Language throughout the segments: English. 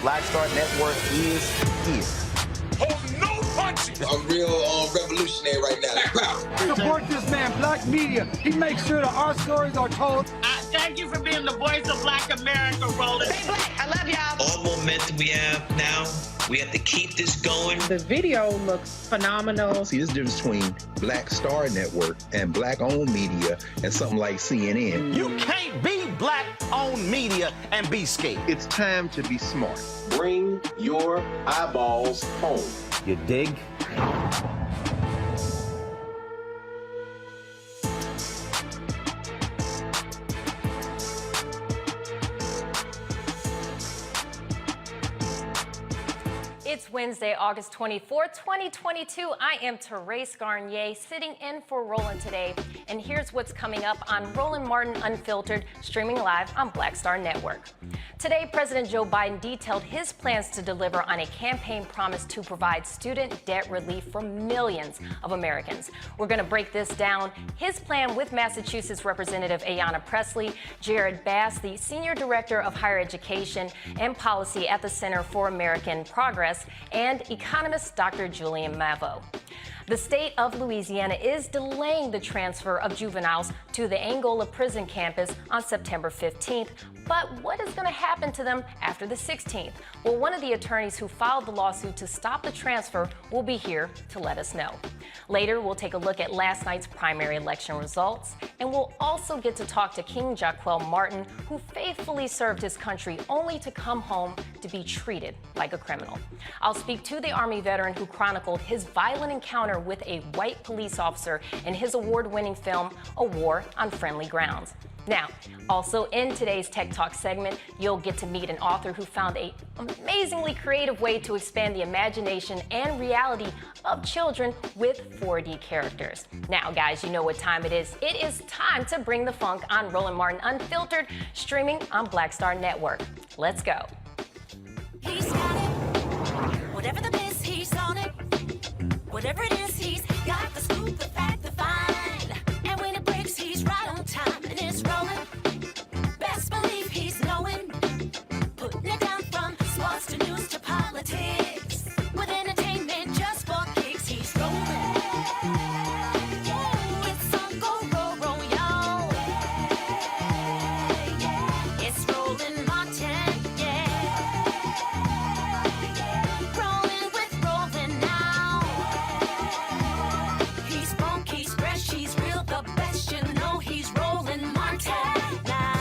Black Star Network is here. Hold no punches! I'm real revolutionary right now. Support this man, Black Media. He makes sure that our stories are told. Thank you for being the voice of Black America, Roland. Stay black. I love y'all. All momentum we have now, we have to keep this going. The video looks phenomenal. See, this difference between Black Star Network and Black-owned media and something like CNN. You can't be Black-owned media and be scared. It's time to be smart. Bring your eyeballs home. You dig? It's Wednesday, August 24th, 2022. I am Therese Garnier, sitting in for Roland today. And here's what's coming up on Roland Martin Unfiltered, streaming live on Black Star Network. Today, President Joe Biden detailed his plans to deliver on a campaign promise to provide student debt relief for millions of Americans. We're going to break this down. His plan with Massachusetts Representative Ayanna Pressley, Jared Bass, the Senior Director of Higher Education and Policy at the Center for American Progress, and economist Dr. Julianne Malvoh. The state of Louisiana is delaying the transfer of juveniles to the Angola prison campus on September 15th. But what is going to happen to them after the 16th? Well, one of the attorneys who filed the lawsuit to stop the transfer will be here to let us know. Later, we'll take a look at last night's primary election results, and we'll also get to talk to King Jaquell Martin, who faithfully served his country only to come home to be treated like a criminal. I'll speak to the Army veteran who chronicled his violent encounter with a white police officer in his award-winning film, A War on Friendly Grounds. Now, also in today's Tech Talk segment, you'll get to meet an author who found an amazingly creative way to expand the imagination and reality of children with 4D characters. Now, guys, you know what time it is. It is time to bring the funk on Roland Martin Unfiltered, streaming on Black Star Network. Let's go. He's got it. Whatever the biz, he's on it. Whatever it is, he's got the scoop, the fact, the find. And when it breaks, he's right on time. And it's rolling. Best believe he's knowing. Putting it down from sports to news to politics. With entertainment just for kicks, he's rolling. It's Uncle Roro, y'all. It's Roland Martin, rolling with Roland now. He's funky, he's fresh, he's real, the best, you know he's Roland Martin now.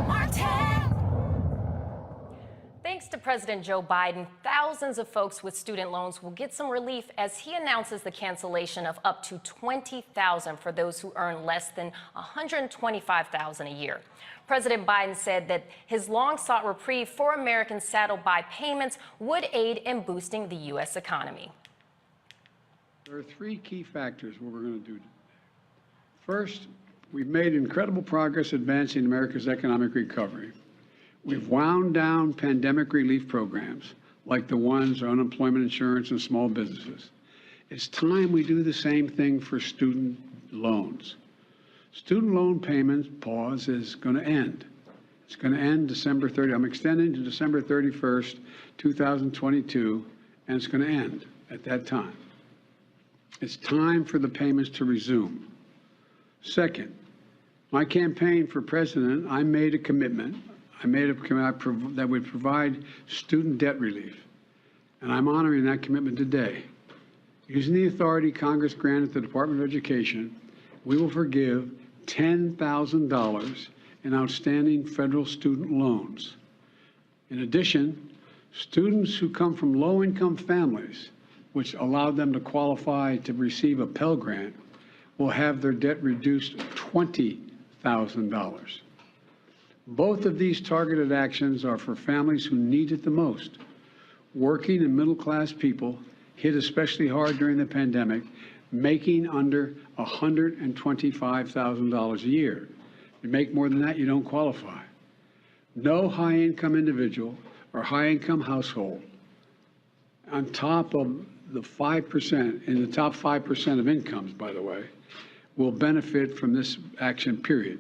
Martin. Thanks to President Joe Biden, thousands of folks with student loans will get some relief as he announces the cancellation of up to $20,000 for those who earn less than $125,000 a year. President Biden said that his long-sought reprieve for Americans saddled by payments would aid in boosting the U.S. economy. There are three key factors what we're going to do. First, we've made incredible progress advancing America's economic recovery. We've wound down pandemic relief programs like the ones on unemployment insurance and small businesses. It's time we do the same thing for student loans. Student loan payments pause is going to end. It's going to end December 30. I'm extending to December 31st, 2022, and it's going to end at that time. It's time for the payments to resume. Second, my campaign for president, I made a commitment. That would provide student debt relief, and I'm honoring that commitment today. Using the authority Congress granted the Department of Education, we will forgive $10,000 in outstanding federal student loans. In addition, students who come from low-income families, which allowed them to qualify to receive a Pell Grant, will have their debt reduced $20,000. Both of these targeted actions are for families who need it the most. Working and middle-class people hit especially hard during the pandemic, making under $125,000 a year. If you make more than that, you don't qualify. No high-income individual or high-income household on top of the 5%, in the top 5% of incomes, by the way, will benefit from this action, period.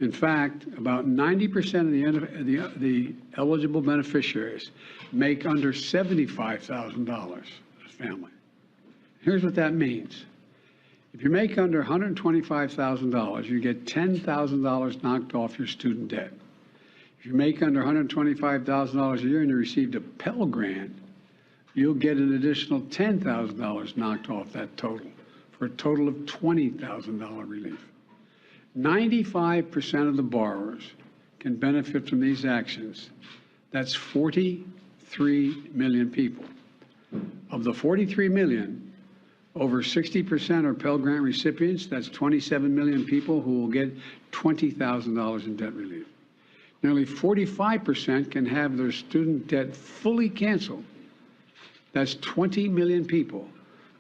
In fact, about 90% of the eligible beneficiaries make under $75,000 a family. Here's what that means. If you make under $125,000, you get $10,000 knocked off your student debt. If you make under $125,000 a year and you received a Pell Grant, you'll get an additional $10,000 knocked off that total, for a total of $20,000 relief. 95% of the borrowers can benefit from these actions. That's 43 million people. Of the 43 million, over 60% are Pell Grant recipients. That's 27 million people who will get $20,000 in debt relief. Nearly 45% can have their student debt fully canceled. That's 20 million people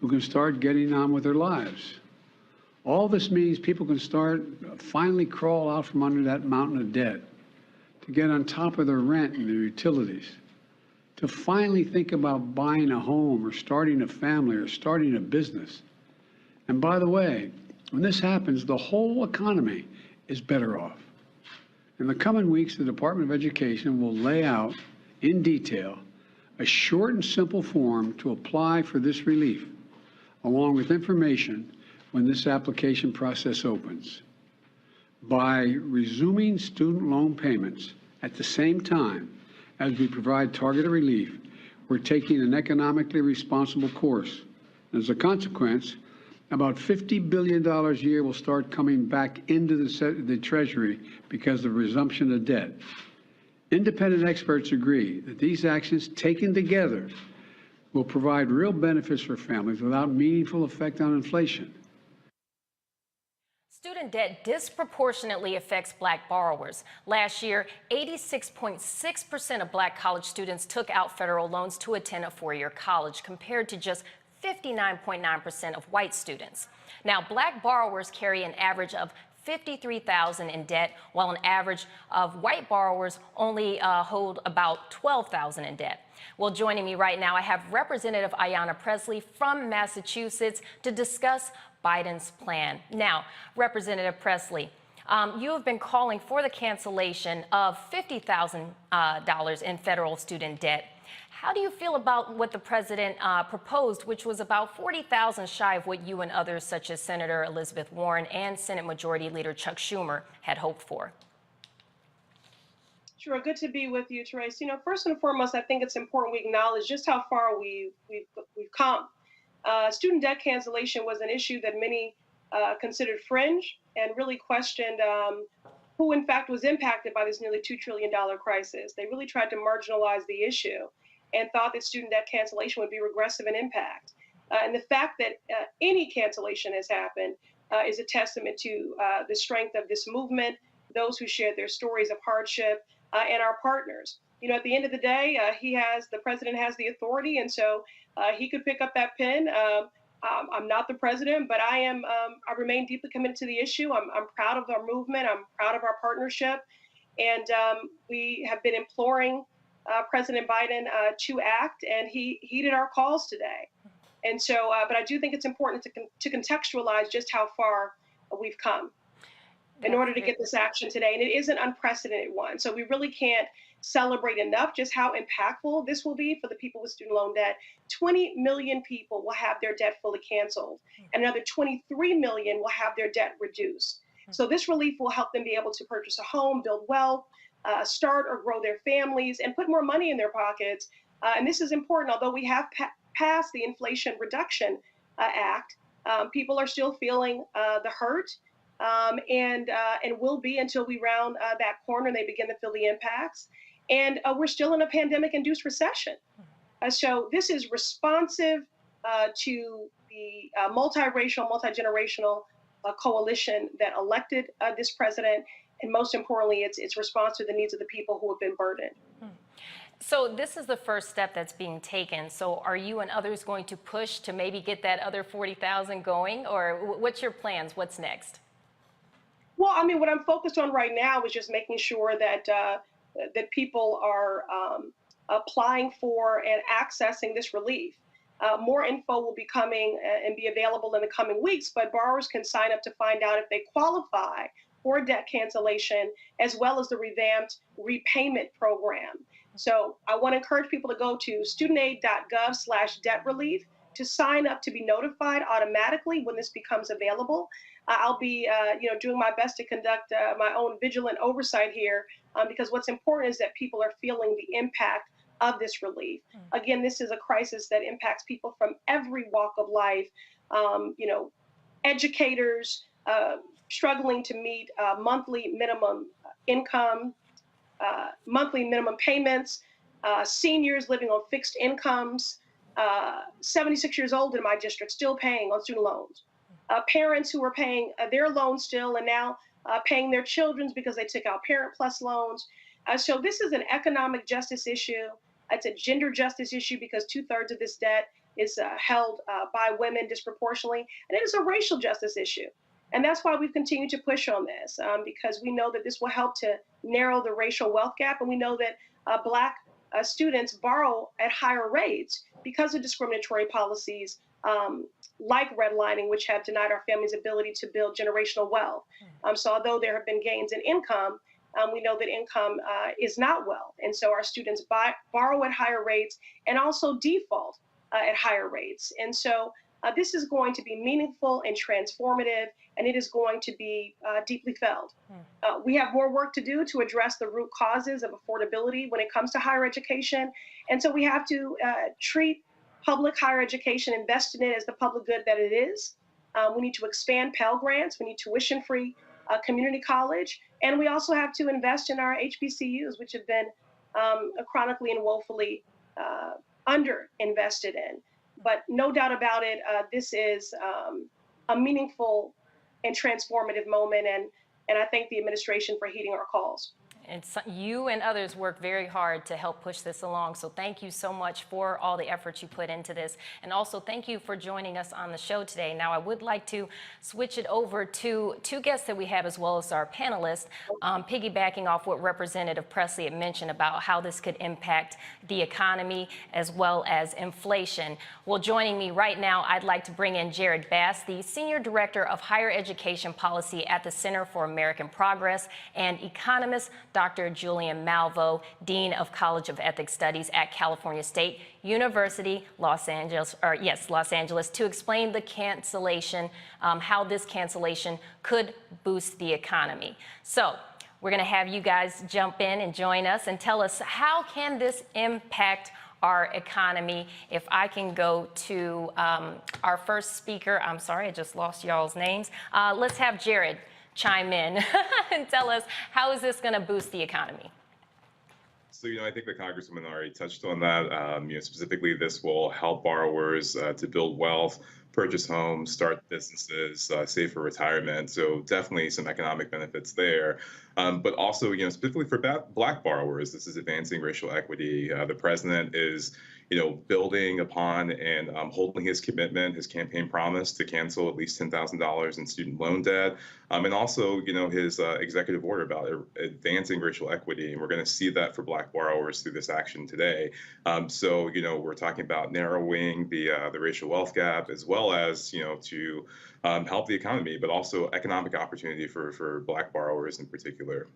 who can start getting on with their lives. All this means people can finally crawl out from under that mountain of debt, to get on top of their rent and their utilities, to finally think about buying a home or starting a family or starting a business. And by the way, when this happens, the whole economy is better off. In the coming weeks, the Department of Education will lay out in detail a short and simple form to apply for this relief, along with information when this application process opens. By resuming student loan payments at the same time as we provide targeted relief, we're taking an economically responsible course. As a consequence, about $50 billion a year will start coming back into the Treasury because of resumption of debt. Independent experts agree that these actions taken together will provide real benefits for families without meaningful effect on inflation. Student debt disproportionately affects Black borrowers. Last year, 86.6% of Black college students took out federal loans to attend a four-year college, compared to just 59.9% of white students. Now, Black borrowers carry an average of $53,000 in debt, while an average of white borrowers only hold about $12,000 in debt. Well, joining me right now, I have Representative Ayanna Pressley from Massachusetts to discuss Biden's plan. Now, Representative Pressley, you have been calling for the cancellation of $50,000 in federal student debt. How do you feel about what the president proposed, which was about $40,000 shy of what you and others, such as Senator Elizabeth Warren and Senate Majority Leader Chuck Schumer, had hoped for? Sure, good to be with you, Trace. You know, first and foremost, I think it's important we acknowledge just how far we've come. Student debt cancellation was an issue that many considered fringe and really questioned who, in fact, was impacted by this nearly $2 trillion crisis. They really tried to marginalize the issue and thought that student debt cancellation would be regressive in impact. And the fact that any cancellation has happened is a testament to the strength of this movement, those who shared their stories of hardship, and our partners. You know, at the end of the day, the president has the authority, and so he could pick up that pen. I'm not the president, but I remain deeply committed to the issue. I'm proud of our movement. I'm proud of our partnership. And we have been imploring President Biden to act, and he heeded our calls today. And so, but I do think it's important to contextualize just how far we've come in order to get this action today. And it is an unprecedented one. So we really can't celebrate enough just how impactful this will be for the people with student loan debt. 20 million people will have their debt fully canceled, and another 23 million will have their debt reduced. So this relief will help them be able to purchase a home, build wealth, start or grow their families, and put more money in their pockets. And this is important. Although we have passed the Inflation Reduction Act, people are still feeling the hurt, and will be until we round that corner and they begin to feel the impacts. And we're still in a pandemic-induced recession. So this is responsive to the multiracial, multi-generational coalition that elected this president. And most importantly, it's response to the needs of the people who have been burdened. So this is the first step that's being taken. So are you and others going to push to maybe get that other 40,000 going? Or what's your plans? What's next? Well, I mean, what I'm focused on right now is just making sure that that people are applying for and accessing this relief. More info will be coming and be available in the coming weeks, but borrowers can sign up to find out if they qualify for debt cancellation, as well as the revamped repayment program. So I want to encourage people to go to studentaid.gov/debt relief to sign up to be notified automatically when this becomes available. I'll be doing my best to conduct my own vigilant oversight here, because what's important is that people are feeling the impact of this relief. Again, this is a crisis that impacts people from every walk of life. Educators struggling to meet monthly minimum income, monthly minimum payments, seniors living on fixed incomes, 76 years old in my district still paying on student loans, parents who are paying their loans still and now paying their children's because they took out Parent Plus loans. So this is an economic justice issue. It's a gender justice issue because 2/3 of this debt is held by women disproportionately, and it is a racial justice issue. And that's why we've continued to push on this, because we know that this will help to narrow the racial wealth gap, and we know that Black students borrow at higher rates because of discriminatory policies like redlining, which have denied our families' ability to build generational wealth. So although there have been gains in income, we know that income is not wealth. And so our students borrow at higher rates and also default at higher rates. And so this is going to be meaningful and transformative, and it is going to be deeply felt. We have more work to do to address the root causes of affordability when it comes to higher education. And so we have to treat public higher education, invest in it as the public good that it is. We need to expand Pell Grants. We need tuition-free community college. And we also have to invest in our HBCUs, which have been chronically and woefully under-invested in. But no doubt about it, this is a meaningful and transformative moment, and I thank the administration for heeding our calls. And so you and others work very hard to help push this along. So thank you so much for all the efforts you put into this. And also thank you for joining us on the show today. Now, I would like to switch it over to two guests that we have as well as our panelists, piggybacking off what Representative Pressley had mentioned about how this could impact the economy as well as inflation. Well, joining me right now, I'd like to bring in Jared Bass, the Senior Director of Higher Education Policy at the Center for American Progress, and economist Dr. Julianne Malvoh, Dean of College of Ethics Studies at California State University, Los Angeles, to explain the cancellation, how this cancellation could boost the economy. So we're going to have you guys jump in and join us and tell us how can this impact our economy. If I can go to our first speaker, I'm sorry, I just lost y'all's names. Let's have Jared chime in and tell us how is this going to boost the economy? So, I think the Congresswoman already touched on that. Specifically, this will help borrowers to build wealth, purchase homes, start businesses, save for retirement. So definitely some economic benefits there. But also, specifically for Black borrowers, this is advancing racial equity. The president is, building upon and holding his commitment, his campaign promise to cancel at least $10,000 in student loan debt. And also, his executive order about advancing racial equity. And we're going to see that for Black borrowers through this action today. So, we're talking about narrowing the racial wealth gap, as well as, to help the economy, but also economic opportunity for Black borrowers in particular.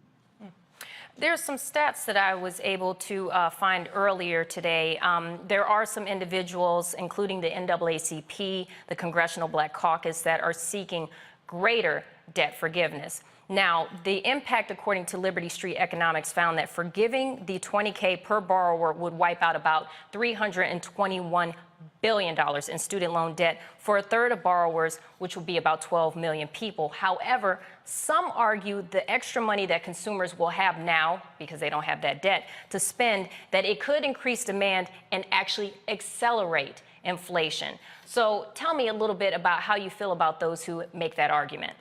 There's some stats that I was able to find earlier today. There are some individuals, including the NAACP, the Congressional Black Caucus, that are seeking greater debt forgiveness. Now, the impact, according to Liberty Street Economics, found that forgiving the $20K per borrower would wipe out about $321 billion in student loan debt for a third of borrowers, which will be about 12 million people. However, some argue the extra money that consumers will have now, because they don't have that debt, to spend, that it could increase demand and actually accelerate inflation. So tell me a little bit about how you feel about those who make that argument.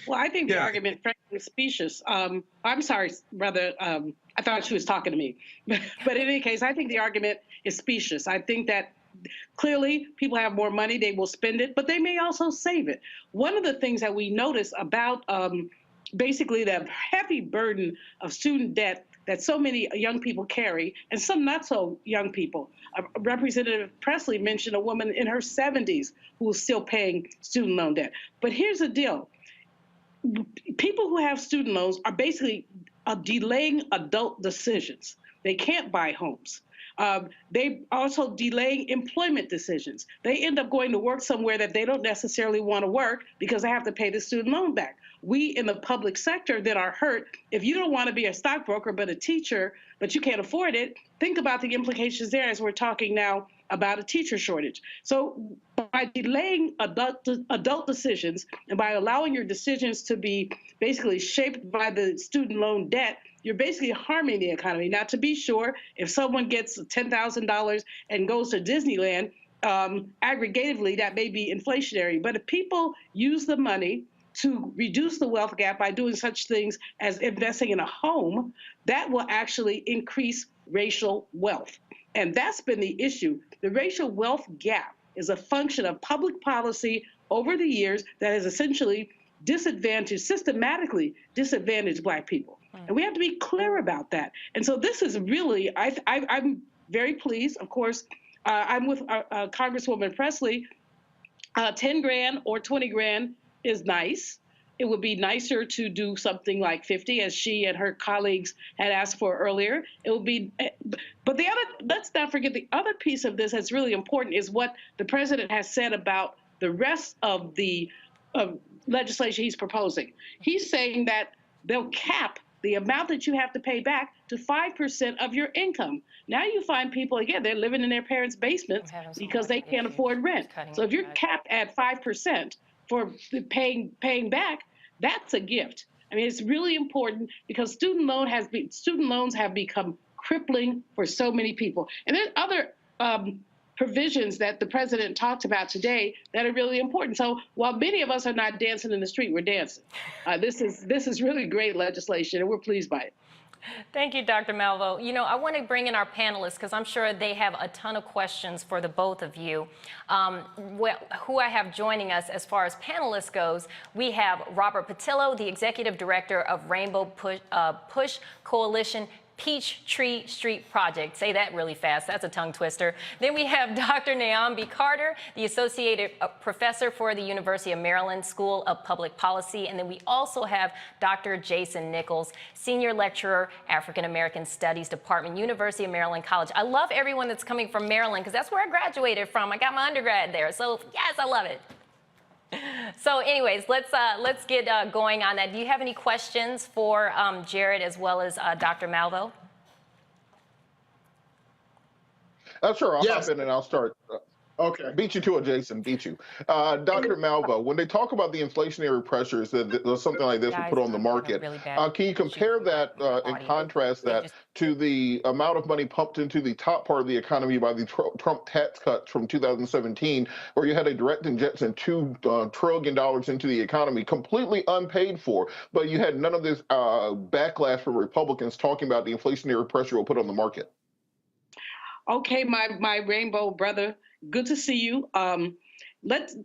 Well, I think the argument, frankly, is specious. I'm sorry, brother. I thought she was talking to me. But in any case, I think the argument is specious. I think that clearly people have more money, they will spend it, but they may also save it. One of the things that we notice about basically the heavy burden of student debt that so many young people carry, and some not so young people. Representative Pressley mentioned a woman in her 70s who is still paying student loan debt. But here's the deal. People who have student loans are basically delaying adult decisions. They can't buy homes. They also delaying employment decisions. They end up going to work somewhere that they don't necessarily want to work because they have to pay the student loan back. We in the public sector that are hurt, if you don't want to be a stockbroker but a teacher, but you can't afford it, think about the implications there as we're talking now about a teacher shortage. So by delaying adult decisions and by allowing your decisions to be basically shaped by the student loan debt, you're basically harming the economy. Now, to be sure, if someone gets $10,000 and goes to Disneyland, aggregatively, that may be inflationary. But if people use the money to reduce the wealth gap by doing such things as investing in a home, that will actually increase racial wealth. And that's been the issue. The racial wealth gap is a function of public policy over the years that has essentially systematically disadvantaged Black people. And we have to be clear about that. And so this is really, I'm very pleased. Of course, I'm with Congresswoman Pressley. 10 grand or 20 grand is nice. It would be nicer to do something like 50, as she and her colleagues had asked for earlier. It would be, but the other, let's not forget the other piece of this that's really important is what the president has said about the rest of the legislation he's proposing. He's saying that they'll cap the amount that you have to pay back to 5% of your income. Now you find people, again, they're living in their parents' basements because they can't afford rent. So if you're capped at 5% for paying back, that's a gift. I mean, it's really important because student loans have become crippling for so many people. And there's other provisions that the president talked about today that are really important. So while many of us are not dancing in the street, we're dancing. This is really great legislation, and we're pleased by it. Thank you, Dr. Malvoh. You know, I want to bring in our panelists because I'm sure they have a ton of questions for the both of you. Who I have joining us as far as panelists goes, we have Robert Patillo, the Executive Director of Rainbow Push Coalition Peachtree Street Project. Say that really fast. That's a tongue twister. Then we have Dr. Nyambi Carter, the Associate Professor for the University of Maryland School of Public Policy. And then we also have Dr. Jason Nichols, Senior Lecturer, African American Studies Department, University of Maryland College. I love everyone that's coming from Maryland because that's where I graduated from. I got my undergrad there. So yes, I love it. So anyways, let's get going on that. Do you have any questions for Jared as well as Dr. Malvoh? Sure, I'll hop in and I'll start. Okay, beat you to it, Jason, beat you. Dr. Malvoh, when they talk about the inflationary pressures that something like this will put on the market, can you compare that and contrast that to the amount of money pumped into the top part of the economy by the Trump tax cuts from 2017, where you had a direct injection $2 trillion into the economy, completely unpaid for, but you had none of this backlash from Republicans talking about the inflationary pressure it will put on the market? Okay, my rainbow brother, good to see you. That's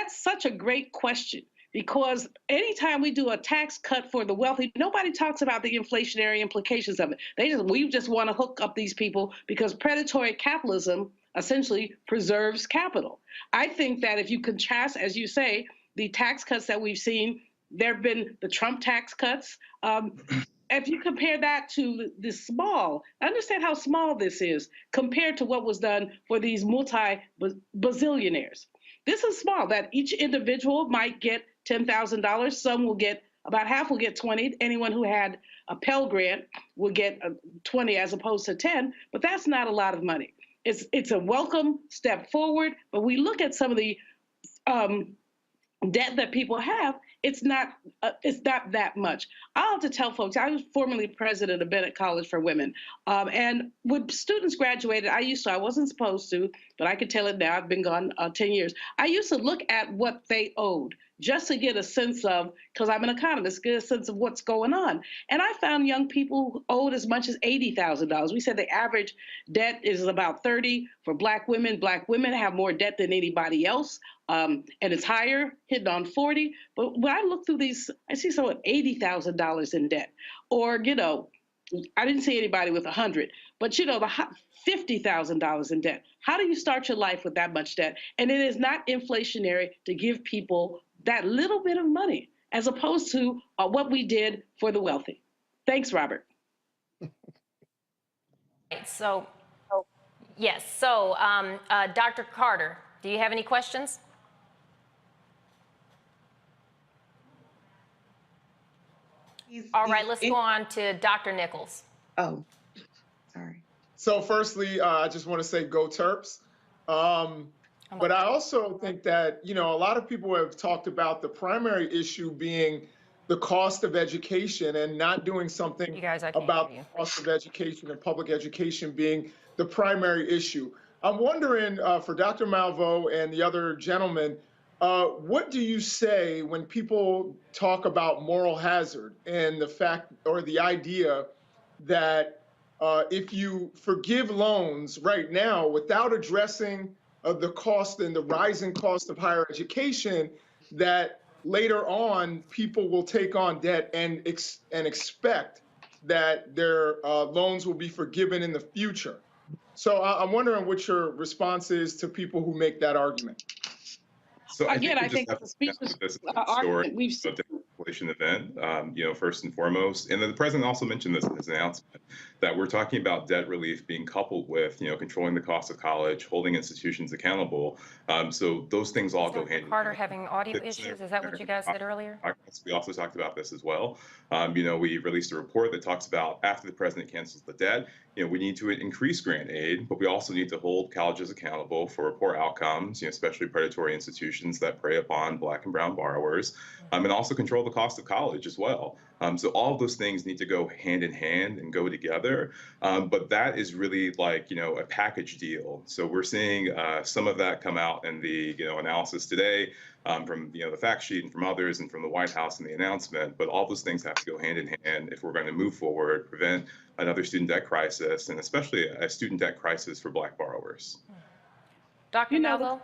such a great question because anytime we do a tax cut for the wealthy, nobody talks about the inflationary implications of it. We just want to hook up these people because predatory capitalism essentially preserves capital. I think that if you contrast, as you say, the tax cuts that we've seen, there have been the Trump tax cuts. If you compare that to the small, understand how small this is compared to what was done for these multi-bazillionaires. This is small, that each individual might get $10,000. Some will get, about half will get 20. Anyone who had a Pell Grant will get 20 as opposed to 10, but that's not a lot of money. It's a welcome step forward, but we look at some of the debt that people have, it's not that much. I'll have to tell folks, I was formerly president of Bennett College for Women. And when students graduated, I wasn't supposed to, but I can tell it now, I've been gone 10 years. I used to look at what they owed just to get a sense of, because I'm an economist, get a sense of what's going on. And I found young people who owed as much as $80,000. We said the average debt is about 30 for Black women. Black women have more debt than anybody else. And it's higher, hitting on 40. But when I look through these, I see someone $80,000 in debt. Or, I didn't see anybody with 100, but you know, the $50,000 in debt. How do you start your life with that much debt? And it is not inflationary to give people that little bit of money, as opposed to what we did for the wealthy. Thanks, Robert. So, yes. So, Dr. Carter, do you have any questions? All right, let's go on to Dr. Nichols. Oh, sorry. So firstly, I just want to say go Terps. But I also think that, you know, a lot of people have talked about the primary issue being the cost of education and not doing something about the cost of education and public education being the primary issue. I'm wondering for Dr. Malvoh and the other gentlemen, what do you say when people talk about moral hazard and the fact or the idea that if you forgive loans right now without addressing the cost and the rising cost of higher education, that later on people will take on debt and expect that their loans will be forgiven in the future? So I'm wondering what your response is to people who make that argument. So again, I think it's the speeches argument we've seen. Inflation event, you know, first and foremost. And then the president also mentioned this in his announcement, that we're talking about debt relief being coupled with, you know, controlling the cost of college, holding institutions accountable. So those things all go hand in hand. Carter having audio issues, is that what you guys said earlier? We also talked about this as well. You know, we released a report that talks about after the president cancels the debt, you know, we need to increase grant aid, but we also need to hold colleges accountable for poor outcomes, you know, especially predatory institutions that prey upon Black and brown borrowers, and also control the cost of college as well. So all of those things need to go hand in hand and go together. But that is really like, you know, a package deal. So we're seeing some of that come out in the, you know, analysis today from, you know, the fact sheet and from others and from the White House in the announcement. But all those things have to go hand in hand if we're going to move forward, prevent another student debt crisis, and especially a student debt crisis for Black borrowers. Dr. Malvoh?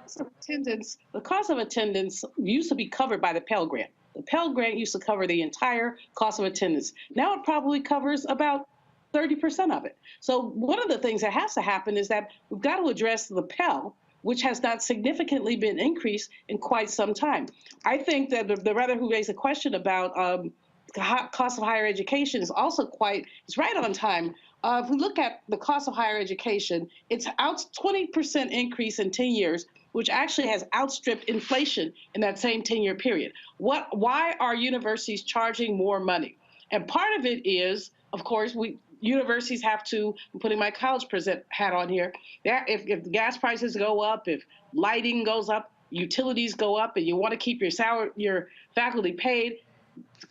The cost of attendance used to be covered by the Pell Grant. The Pell Grant used to cover the entire cost of attendance. Now it probably covers about 30% of it. So one of the things that has to happen is that we've got to address the Pell, which has not significantly been increased in quite some time. I think that the brother who raised a question about the cost of higher education is also it's right on time. If we look at the cost of higher education, it's out 20% increase in 10 years, which actually has outstripped inflation in that same 10-year period. Why are universities charging more money? And part of it is, of course, universities have to, I'm putting my college present hat on here, if the gas prices go up, if lighting goes up, utilities go up, and you want to keep your faculty paid,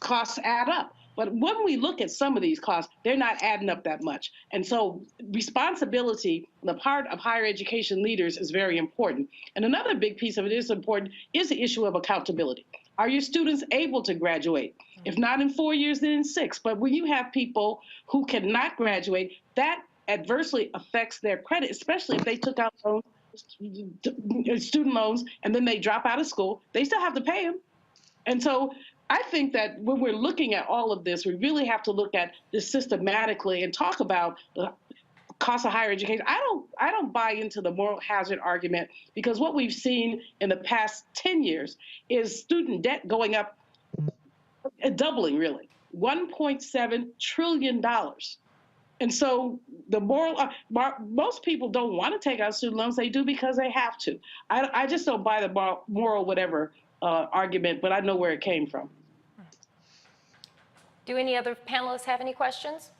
costs add up. But when we look at some of these costs, they're not adding up that much. And so responsibility on the part of higher education leaders is very important. And another big piece of it is important is the issue of accountability. Are your students able to graduate? If not in 4 years, then in 6. But when you have people who cannot graduate, that adversely affects their credit, especially if they took out loans, student loans, and then they drop out of school, they still have to pay them. And so I think that when we're looking at all of this, we really have to look at this systematically and talk about the cost of higher education. I don't buy into the moral hazard argument, because what we've seen in the past 10 years is student debt going up, doubling really, $1.7 trillion. And so the most people don't want to take out student loans. They do because they have to. I just don't buy the moral whatever argument, but I know where it came from. Do any other panelists have any questions?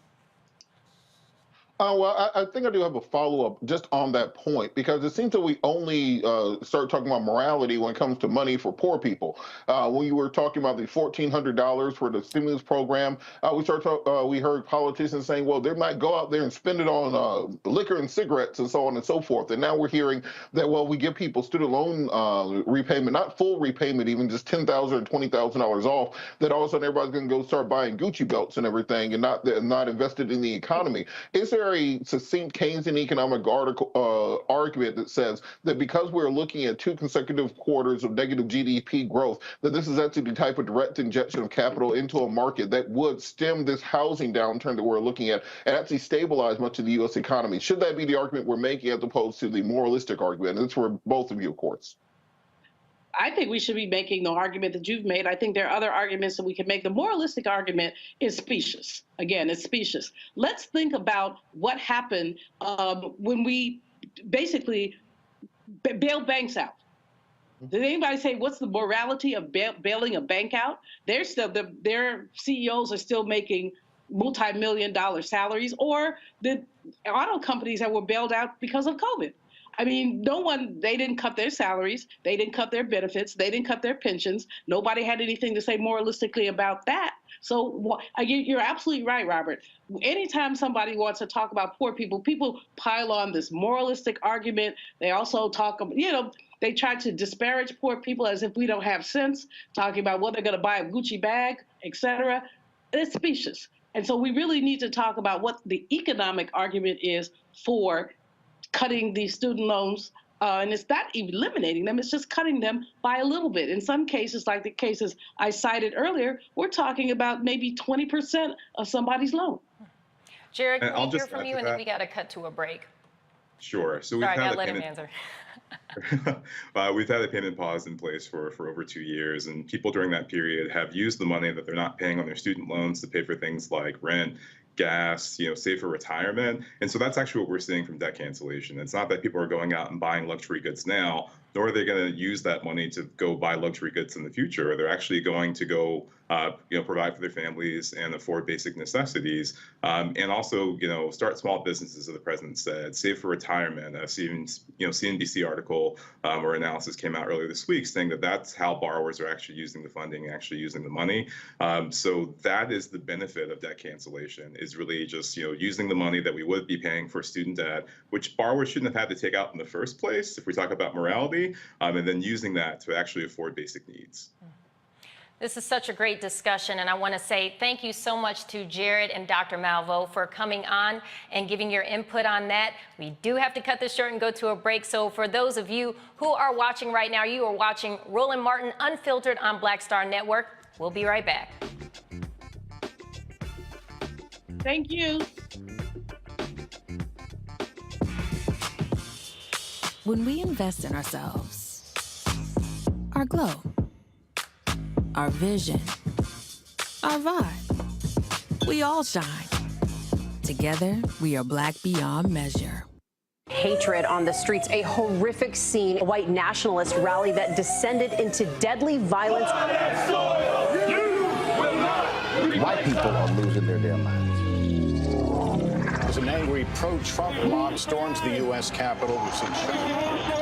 Well, I think I do have a follow-up just on that point, because it seems that we only start talking about morality when it comes to money for poor people. When you were talking about the $1,400 for the stimulus program, we heard politicians saying, well, they might go out there and spend it on liquor and cigarettes and so on and so forth. And now we're hearing that, well, we give people student loan repayment, not full repayment, even just $10,000 or $20,000 off, that all of a sudden everybody's going to go start buying Gucci belts and everything and not invested in the economy. Is there very succinct Keynesian economic argument that says that because we're looking at 2 consecutive quarters of negative GDP growth, that this is actually the type of direct injection of capital into a market that would stem this housing downturn that we're looking at and actually stabilize much of the U.S. economy. Should that be the argument we're making as opposed to the moralistic argument? And it's for both of you, of course. I think we should be making the argument that you've made. I think there are other arguments that we can make. The moralistic argument is specious. Again, it's specious. Let's think about what happened when we basically bailed banks out. Did anybody say what's the morality of bailing a bank out? Their CEOs are still making multi-million-dollar salaries, or the auto companies that were bailed out because of COVID. I mean, they didn't cut their salaries, they didn't cut their benefits, they didn't cut their pensions. Nobody had anything to say moralistically about that. So you're absolutely right, Robert. Anytime somebody wants to talk about poor people, people pile on this moralistic argument. They also talk about, they try to disparage poor people as if we don't have sense, talking about what they're going to buy a Gucci bag, etc. It's specious. And so we really need to talk about what the economic argument is for cutting these student loans, and it's not eliminating them, it's just cutting them by a little bit. In some cases, like the cases I cited earlier, we're talking about maybe 20% of somebody's loan. Jared, can we hear from you, and then we got to cut to a break. Sure. So Sorry, I got to let him answer. We've had a payment pause in place for over 2 years, and people during that period have used the money that they're not paying on their student loans to pay for things like rent, gas, save for retirement. And so that's actually what we're seeing from debt cancellation. It's not that people are going out and buying luxury goods now, nor are they going to use that money to go buy luxury goods in the future. They're actually going to go provide for their families and afford basic necessities, and also start small businesses, as the president said, save for retirement. CNBC article or analysis came out earlier this week saying that that's how borrowers are actually using the funding, actually using the money. So that is the benefit of debt cancellation, is really just using the money that we would be paying for student debt, which borrowers shouldn't have had to take out in the first place if we talk about morality, and then using that to actually afford basic needs. This is such a great discussion, and I want to say thank you so much to Jared and Dr. Malvoh for coming on and giving your input on that. We do have to cut this short and go to a break, so for those of you who are watching right now, you are watching Roland Martin Unfiltered on Black Star Network. We'll be right back. Thank you. When we invest in ourselves, our glow, our vision, our vibe, we all shine. Together, we are Black beyond measure. Hatred on the streets, a horrific scene, a white nationalist rally that descended into deadly violence. White people are losing their damn minds. As an angry pro-Trump mob storms the U.S. Capitol,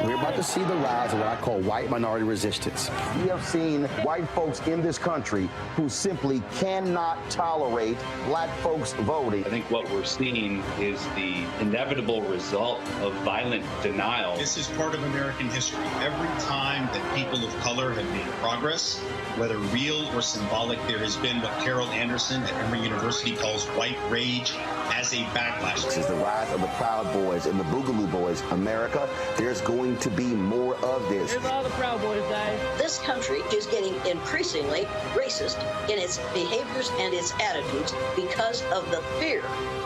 we're about to see the rise of what I call white minority resistance. We have seen white folks in this country who simply cannot tolerate black folks voting. I think what we're seeing is the inevitable result of violent denial. This is part of American history. Every time that people of color have made progress, whether real or symbolic, there has been what Carol Anderson at Emory University calls white rage as a backlash. This is the rise of the Proud Boys and the Boogaloo Boys. America, there's going to be more of this. Here's all the Proud Boys, guys. This country is getting increasingly racist in its behaviors and its attitudes because of the fear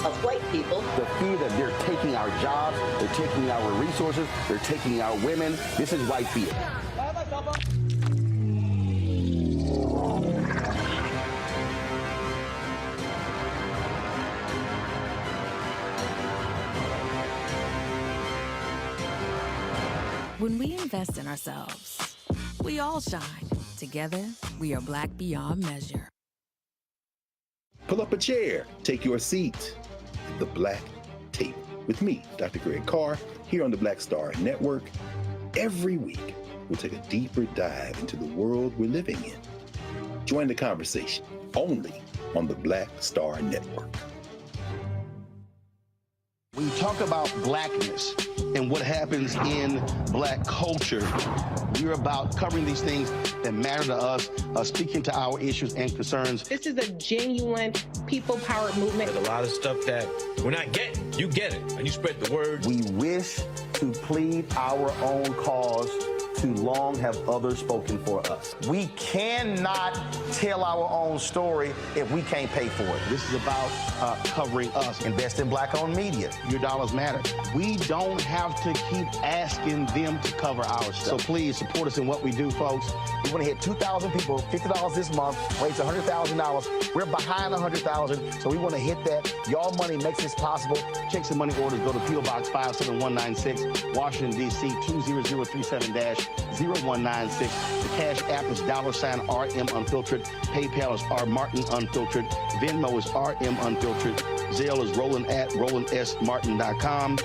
of white people. The fear that they're taking our jobs, they're taking our resources, they're taking our women. This is white fear. When we invest in ourselves, we all shine. Together, we are Black beyond measure. Pull up a chair, take your seat at the Black Table with me, Dr. Greg Carr, here on the Black Star Network. Every week, we'll take a deeper dive into the world we're living in. Join the conversation only on the Black Star Network. When you talk about blackness, and what happens in Black culture. We're about covering these things that matter to us, speaking to our issues and concerns. This is a genuine people-powered movement. There's a lot of stuff that we're not getting. You get it, and you spread the word. We wish to plead our own cause. Too long have others spoken for us. We cannot tell our own story if we can't pay for it. This is about covering us. Invest in Black-owned media. Your dollars matter. We don't have to keep asking them to cover our stuff. So please support us in what we do, folks. We want to hit 2,000 people, $50 this month, raise $100,000. We're behind 100,000, so we want to hit that. Y'all money makes this possible. Checks and money orders go to P.O. Box 57196, Washington, D.C. 20037-0196. The Cash App is $RM Unfiltered. PayPal is R Martin Unfiltered. Venmo is RM Unfiltered. Zelle is Roland at RolandSMartin.com.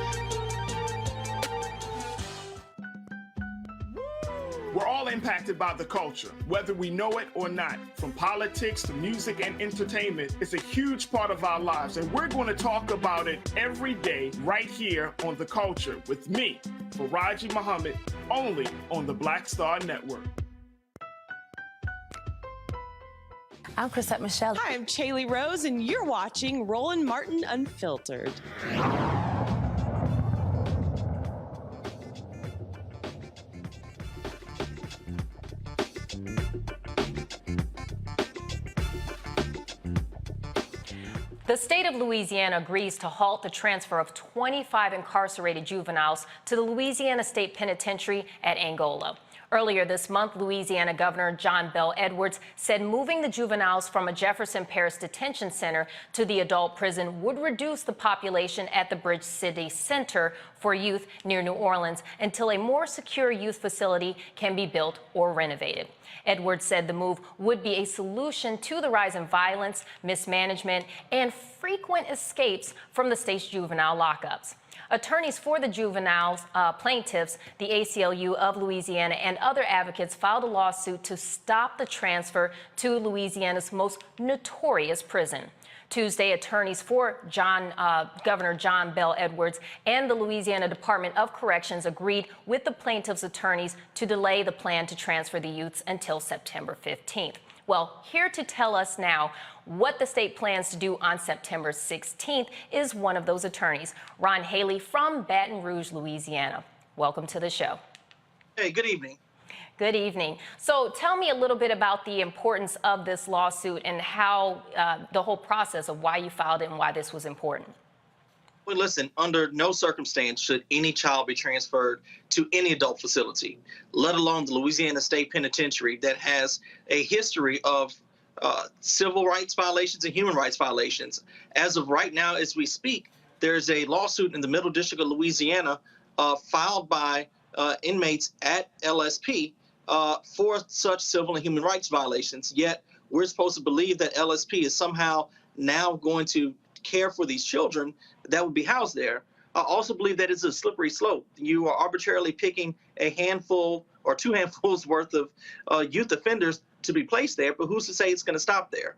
We're all impacted by the culture, whether we know it or not. From politics to music and entertainment, it's a huge part of our lives, and we're going to talk about it every day right here on The Culture with me, Faraji Muhammad, only on the Black Star Network. I'm Chrisette Michelle. Hi, I'm Chaley Rose, and you're watching Roland Martin Unfiltered. The state of Louisiana agrees to halt the transfer of 25 incarcerated juveniles to the Louisiana State Penitentiary at Angola. Earlier this month, Louisiana Governor John Bel Edwards said moving the juveniles from a Jefferson Parish detention center to the adult prison would reduce the population at the Bridge City Center for Youth near New Orleans until a more secure youth facility can be built or renovated. Edwards said the move would be a solution to the rise in violence, mismanagement, and frequent escapes from the state's juvenile lockups. Attorneys for the juveniles plaintiffs, the ACLU of Louisiana, and other advocates filed a lawsuit to stop the transfer to Louisiana's most notorious prison. Tuesday, attorneys for Governor John Bel Edwards and the Louisiana Department of Corrections agreed with the plaintiffs' attorneys to delay the plan to transfer the youths until September 15th. Well, here to tell us now what the state plans to do on September 16th is one of those attorneys, Ron Haley from Baton Rouge, Louisiana. Welcome to the show. Hey, good evening. Good evening. So tell me a little bit about the importance of this lawsuit and how the whole process of why you filed it and why this was important. Well, listen, under no circumstance should any child be transferred to any adult facility, let alone the Louisiana State Penitentiary that has a history of civil rights violations and human rights violations. As of right now, as we speak, there's a lawsuit in the Middle District of Louisiana filed by inmates at LSP for such civil and human rights violations. Yet we're supposed to believe that LSP is somehow now going to care for these children that would be housed there. I also believe that it's a slippery slope. You are arbitrarily picking a handful or two handfuls worth of youth offenders to be placed there, but who's to say it's going to stop there?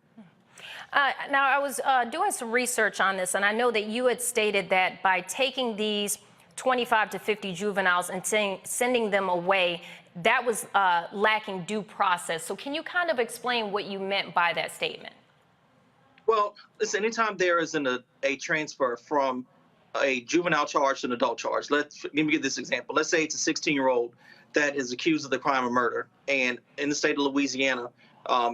Now, I was doing some research on this, and I know that you had stated that by taking these 25 to 50 juveniles and sending them away, that was lacking due process. So can you kind of explain what you meant by that statement? Well, listen, anytime there is a transfer from a juvenile charge to an adult charge, let me give this example. Let's say it's a 16-year-old that is accused of the crime of murder. And in the state of Louisiana,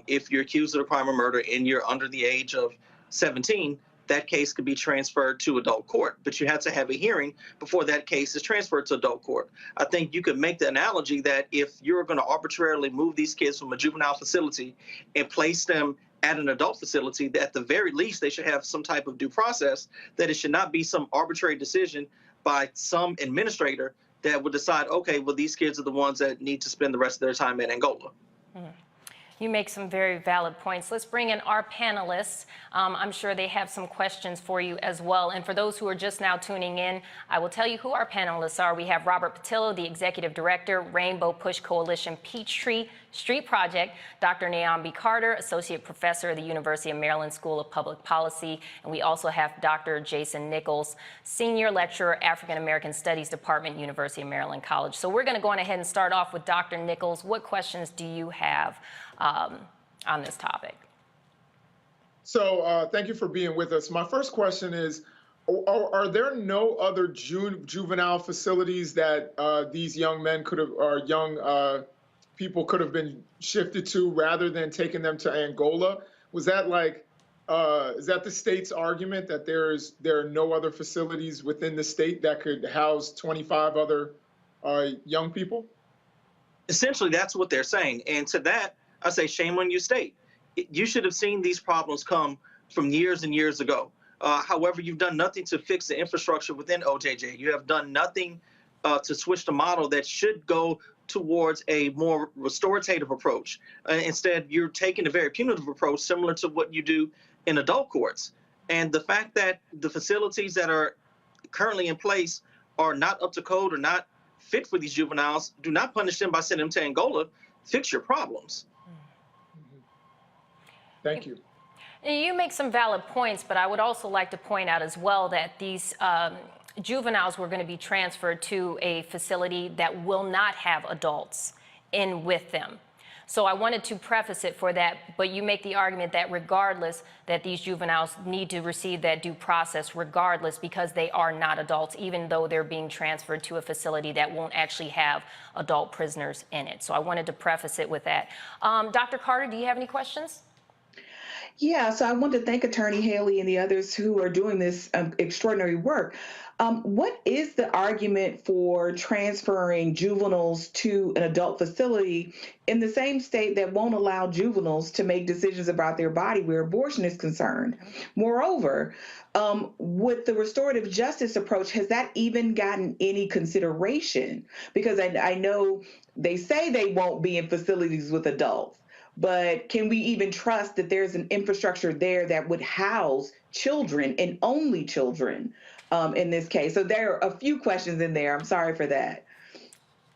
if you're accused of the crime of murder and you're under the age of 17, that case could be transferred to adult court. But you have to have a hearing before that case is transferred to adult court. I think you could make the analogy that if you're going to arbitrarily move these kids from a juvenile facility and place them at an adult facility, that at the very least they should have some type of due process, that it should not be some arbitrary decision by some administrator that would decide, okay, well, these kids are the ones that need to spend the rest of their time in Angola. You make some very valid points. Let's bring in our panelists. I'm sure they have some questions for you as well. And for those who are just now tuning in, I will tell you who our panelists are. We have Robert Patillo, the Executive Director, Rainbow Push Coalition Peachtree Street Project, Dr. Naomi Carter, Associate Professor of the University of Maryland School of Public Policy, and we also have Dr. Jason Nichols, Senior Lecturer, African American Studies Department, University of Maryland College. So we're going to go on ahead and start off with Dr. Nichols. What questions do you have on this topic? So thank you for being with us. My first question is, are there no other juvenile facilities that these young men could have, or young people could have been shifted to rather than taking them to Angola? Was that like, is that the state's argument that there are no other facilities within the state that could house 25 other young people? Essentially, that's what they're saying. And to that, I say, shame on you, state. You should have seen these problems come from years and years ago. However, you've done nothing to fix the infrastructure within OJJ. You have done nothing to switch the model that should go towards a more restorative approach. Instead, you're taking a very punitive approach, similar to what you do in adult courts. And the fact that the facilities that are currently in place are not up to code or not fit for these juveniles, do not punish them by sending them to Angola. Fix your problems. Thank you. You make some valid points, but I would also like to point out as well that these juveniles were going to be transferred to a facility that will not have adults in with them. So I wanted to preface it for that, but you make the argument that regardless, that these juveniles need to receive that due process regardless, because they are not adults, even though they're being transferred to a facility that won't actually have adult prisoners in it. So I wanted to preface it with that. Dr. Carter, do you have any questions? Yeah, so I want to thank Attorney Haley and the others who are doing this extraordinary work. What is the argument for transferring juveniles to an adult facility in the same state that won't allow juveniles to make decisions about their body where abortion is concerned? Moreover, with the restorative justice approach, has that even gotten any consideration? Because I know they say they won't be in facilities with adults, but can we even trust that there's an infrastructure there that would house children and only children in this case? So there are a few questions in there. I'm sorry for that.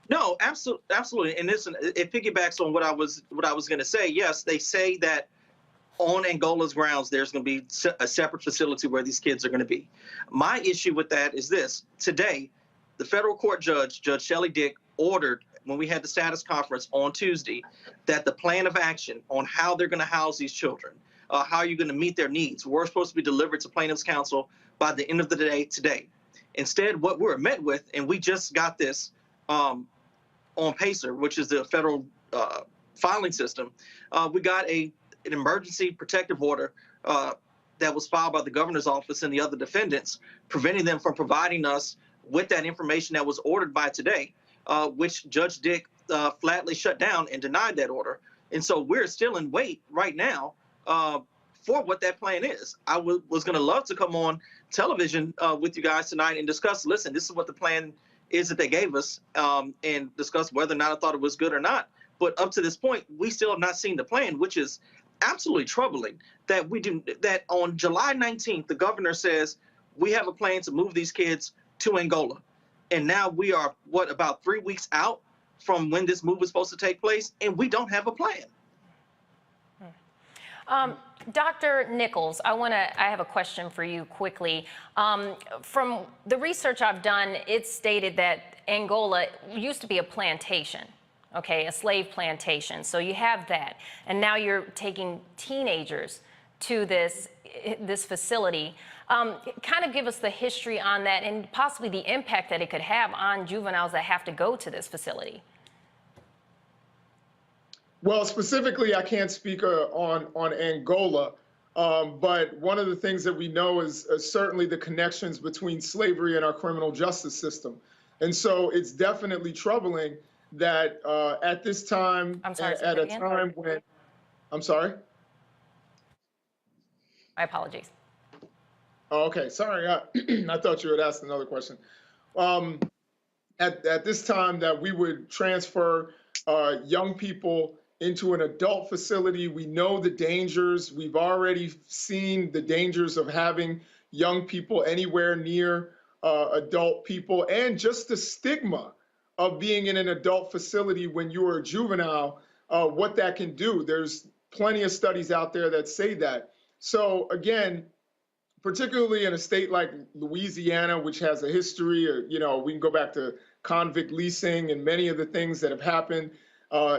No, absolutely. And listen, it piggybacks on what I was going to say. Yes, they say that on Angola's grounds, there's going to be a separate facility where these kids are going to be. My issue with that is this. Today, the federal court judge, Judge Shelley Dick, ordered, when we had the status conference on Tuesday, that the plan of action on how they're going to house these children, how you're going to meet their needs, were supposed to be delivered to plaintiff's counsel by the end of the day today. Instead, what we're met with, and we just got this on PACER, which is the federal filing system, we got an emergency protective order that was filed by the governor's office and the other defendants, preventing them from providing us with that information that was ordered by today, which Judge Dick flatly shut down and denied that order. And so we're still in wait right now for what that plan is. I was going to love to come on television with you guys tonight and discuss, listen, this is what the plan is that they gave us, and discuss whether or not I thought it was good or not. But up to this point, we still have not seen the plan, which is absolutely troubling that that on July 19th, the governor says, we have a plan to move these kids to Angola. And now we are, about 3 weeks out from when this move was supposed to take place, and we don't have a plan. Dr. Nichols, I have a question for you quickly. From the research I've done, it's stated that Angola used to be a plantation, okay, a slave plantation. So you have that, and now you're taking teenagers to this facility. Kind of give us the history on that and possibly the impact that it could have on juveniles that have to go to this facility. Well, specifically, I can't speak on Angola, but one of the things that we know is certainly the connections between slavery and our criminal justice system. And so it's definitely troubling that at this time, at a time when, I'm sorry? My apologies. Oh, okay, sorry, I thought you had asked another question. At this time that we would transfer young people into an adult facility. We know the dangers. We've already seen the dangers of having young people anywhere near adult people, and just the stigma of being in an adult facility when you are a juvenile, what that can do. There's plenty of studies out there that say that. So again, particularly in a state like Louisiana, which has a history, we can go back to convict leasing and many of the things that have happened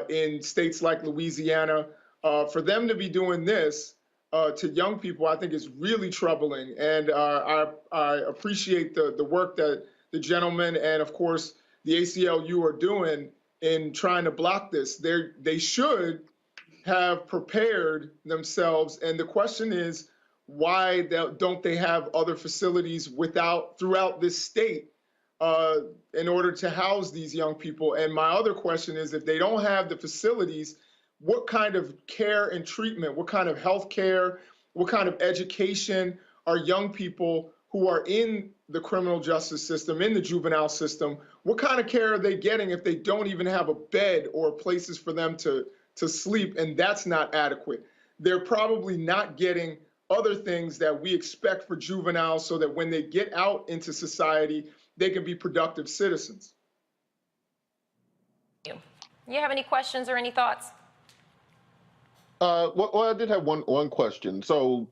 in states like Louisiana. For them to be doing this to young people, I think is really troubling. And I appreciate the work that the gentleman and, of course, the ACLU are doing in trying to block this. They should have prepared themselves. And the question is, why don't they have other facilities throughout this state in order to house these young people? And my other question is, if they don't have the facilities, what kind of care and treatment, what kind of health care, what kind of education are young people who are in the criminal justice system, in the juvenile system, what kind of care are they getting if they don't even have a bed or places for them to sleep? And that's not adequate. They're probably not getting other things that we expect for juveniles so that when they get out into society, they can be productive citizens. You have any questions or any thoughts? Well, I did have one question. So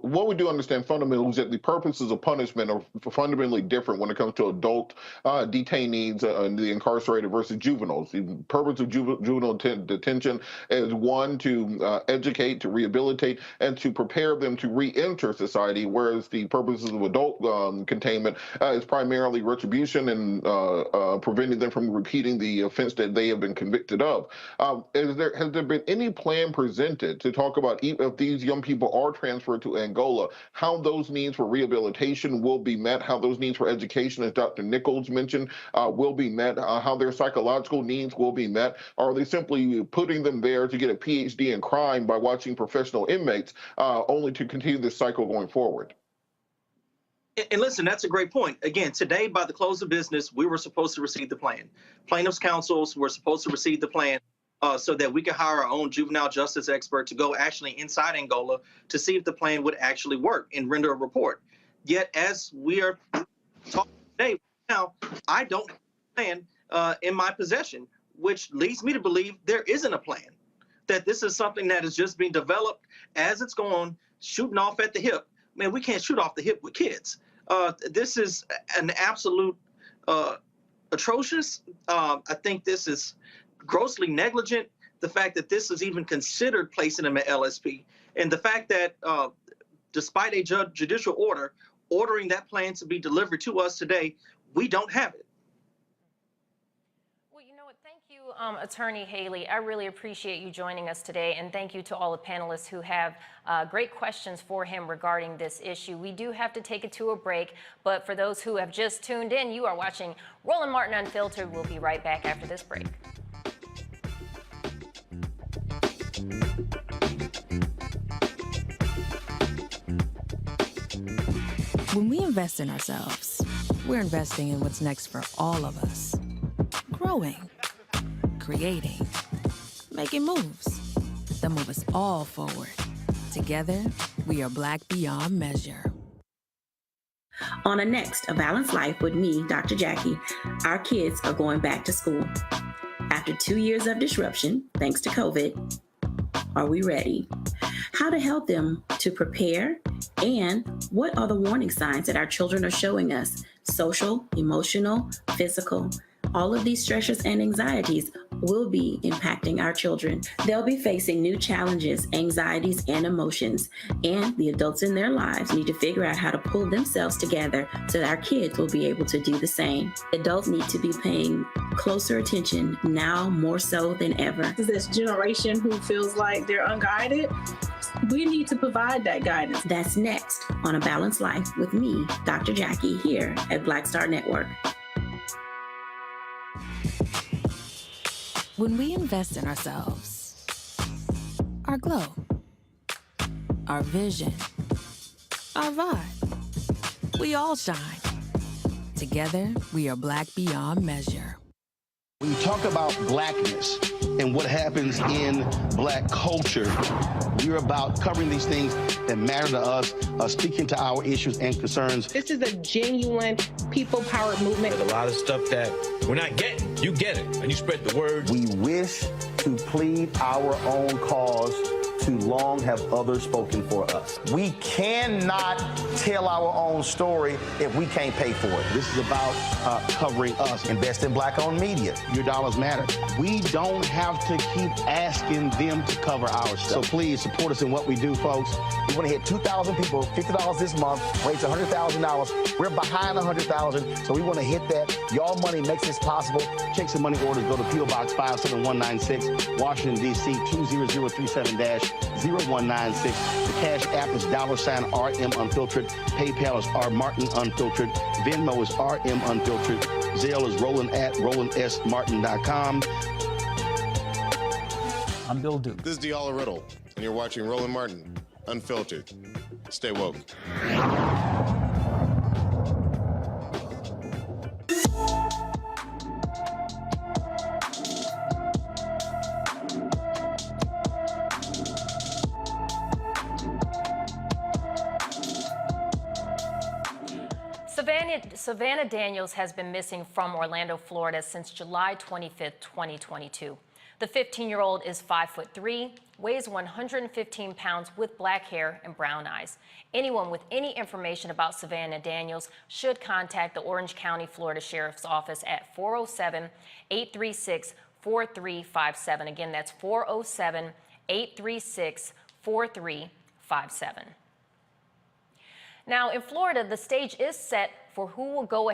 what we do understand fundamentally is that the purposes of punishment are fundamentally different when it comes to adult detainees and the incarcerated versus juveniles. The purpose of juvenile detention is one, to educate, to rehabilitate, and to prepare them to re-enter society, whereas the purposes of adult containment is primarily retribution and preventing them from repeating the offense that they have been convicted of. Has there been any plan presented to talk about if these young people are transferred to Angola, how those needs for rehabilitation will be met, how those needs for education, as Dr. Nichols mentioned, will be met, how their psychological needs will be met? Or are they simply putting them there to get a PhD in crime by watching professional inmates, only to continue this cycle going forward? And listen, that's a great point. Again, today, by the close of business, we were supposed to receive the plan. Plaintiffs' counsels were supposed to receive the plan so that we could hire our own juvenile justice expert to go actually inside Angola to see if the plan would actually work and render a report. Yet, as we are talking today, now, I don't have a plan in my possession, which leads me to believe there isn't a plan, that this is something that is just being developed as it's going, shooting off at the hip. Man, we can't shoot off the hip with kids. This is an absolute atrocious. I think this is grossly negligent. The fact that this is even considered placing them at LSP, and the fact that despite a judicial order ordering that plan to be delivered to us today, we don't have it. Well, you know what? Thank you, Attorney Haley. I really appreciate you joining us today, and thank you to all the panelists who have great questions for him regarding this issue. We do have to take it to a break, but for those who have just tuned in, you are watching Roland Martin Unfiltered. We'll be right back after this break. When we invest in ourselves, we're investing in what's next for all of us. Growing, creating, making moves that move us all forward. Together, we are Black beyond measure. On a next A Balanced Life with me, Dr. Jackie, our kids are going back to school. After 2 years of disruption, thanks to COVID, are we ready? How to help them to prepare, and what are the warning signs that our children are showing us? Social, emotional, physical. All of these stressors and anxieties will be impacting our children. They'll be facing new challenges, anxieties, and emotions. And the adults in their lives need to figure out how to pull themselves together so that our kids will be able to do the same. Adults need to be paying closer attention now more so than ever. This generation who feels like they're unguided, we need to provide that guidance. That's next on A Balanced Life with me, Dr. Jackie, here at Black Star Network. When we invest in ourselves, our glow, our vision, our vibe, we all shine. Together, we are Black beyond measure. When you talk about blackness, and what happens in black culture. We're about covering these things that matter to us, speaking to our issues and concerns. This is a genuine people-powered movement. There's a lot of stuff that we're not getting. You get it, and you spread the word. We wish to plead our own cause. Too long have others spoken for us. We cannot tell our own story if we can't pay for it. This is about covering us. Invest in black-owned media. Your dollars matter. We don't have to keep asking them to cover our stuff. So please support us in what we do, folks. We want to hit 2,000 people, $50 this month, raise $100,000. We're behind 100,000, so we want to hit that. Y'all money makes this possible. Check some money orders. Go to P.O. Box 57196, Washington, D.C. 20037-0196. The Cash App is $RM Unfiltered. PayPal is R Martin Unfiltered. Venmo is RM Unfiltered. Zelle is Roland at RolandSMartin.com. I'm Bill Duke. This is Diala Riddle, and you're watching Roland Martin Unfiltered. Stay woke. Savannah Daniels has been missing from Orlando, Florida since July 25th, 2022. The 15-year-old is 5'3", weighs 115 pounds with black hair and brown eyes. Anyone with any information about Savannah Daniels should contact the Orange County, Florida Sheriff's Office at 407-836-4357. Again, that's 407-836-4357. Now, in Florida, the stage is set for who will go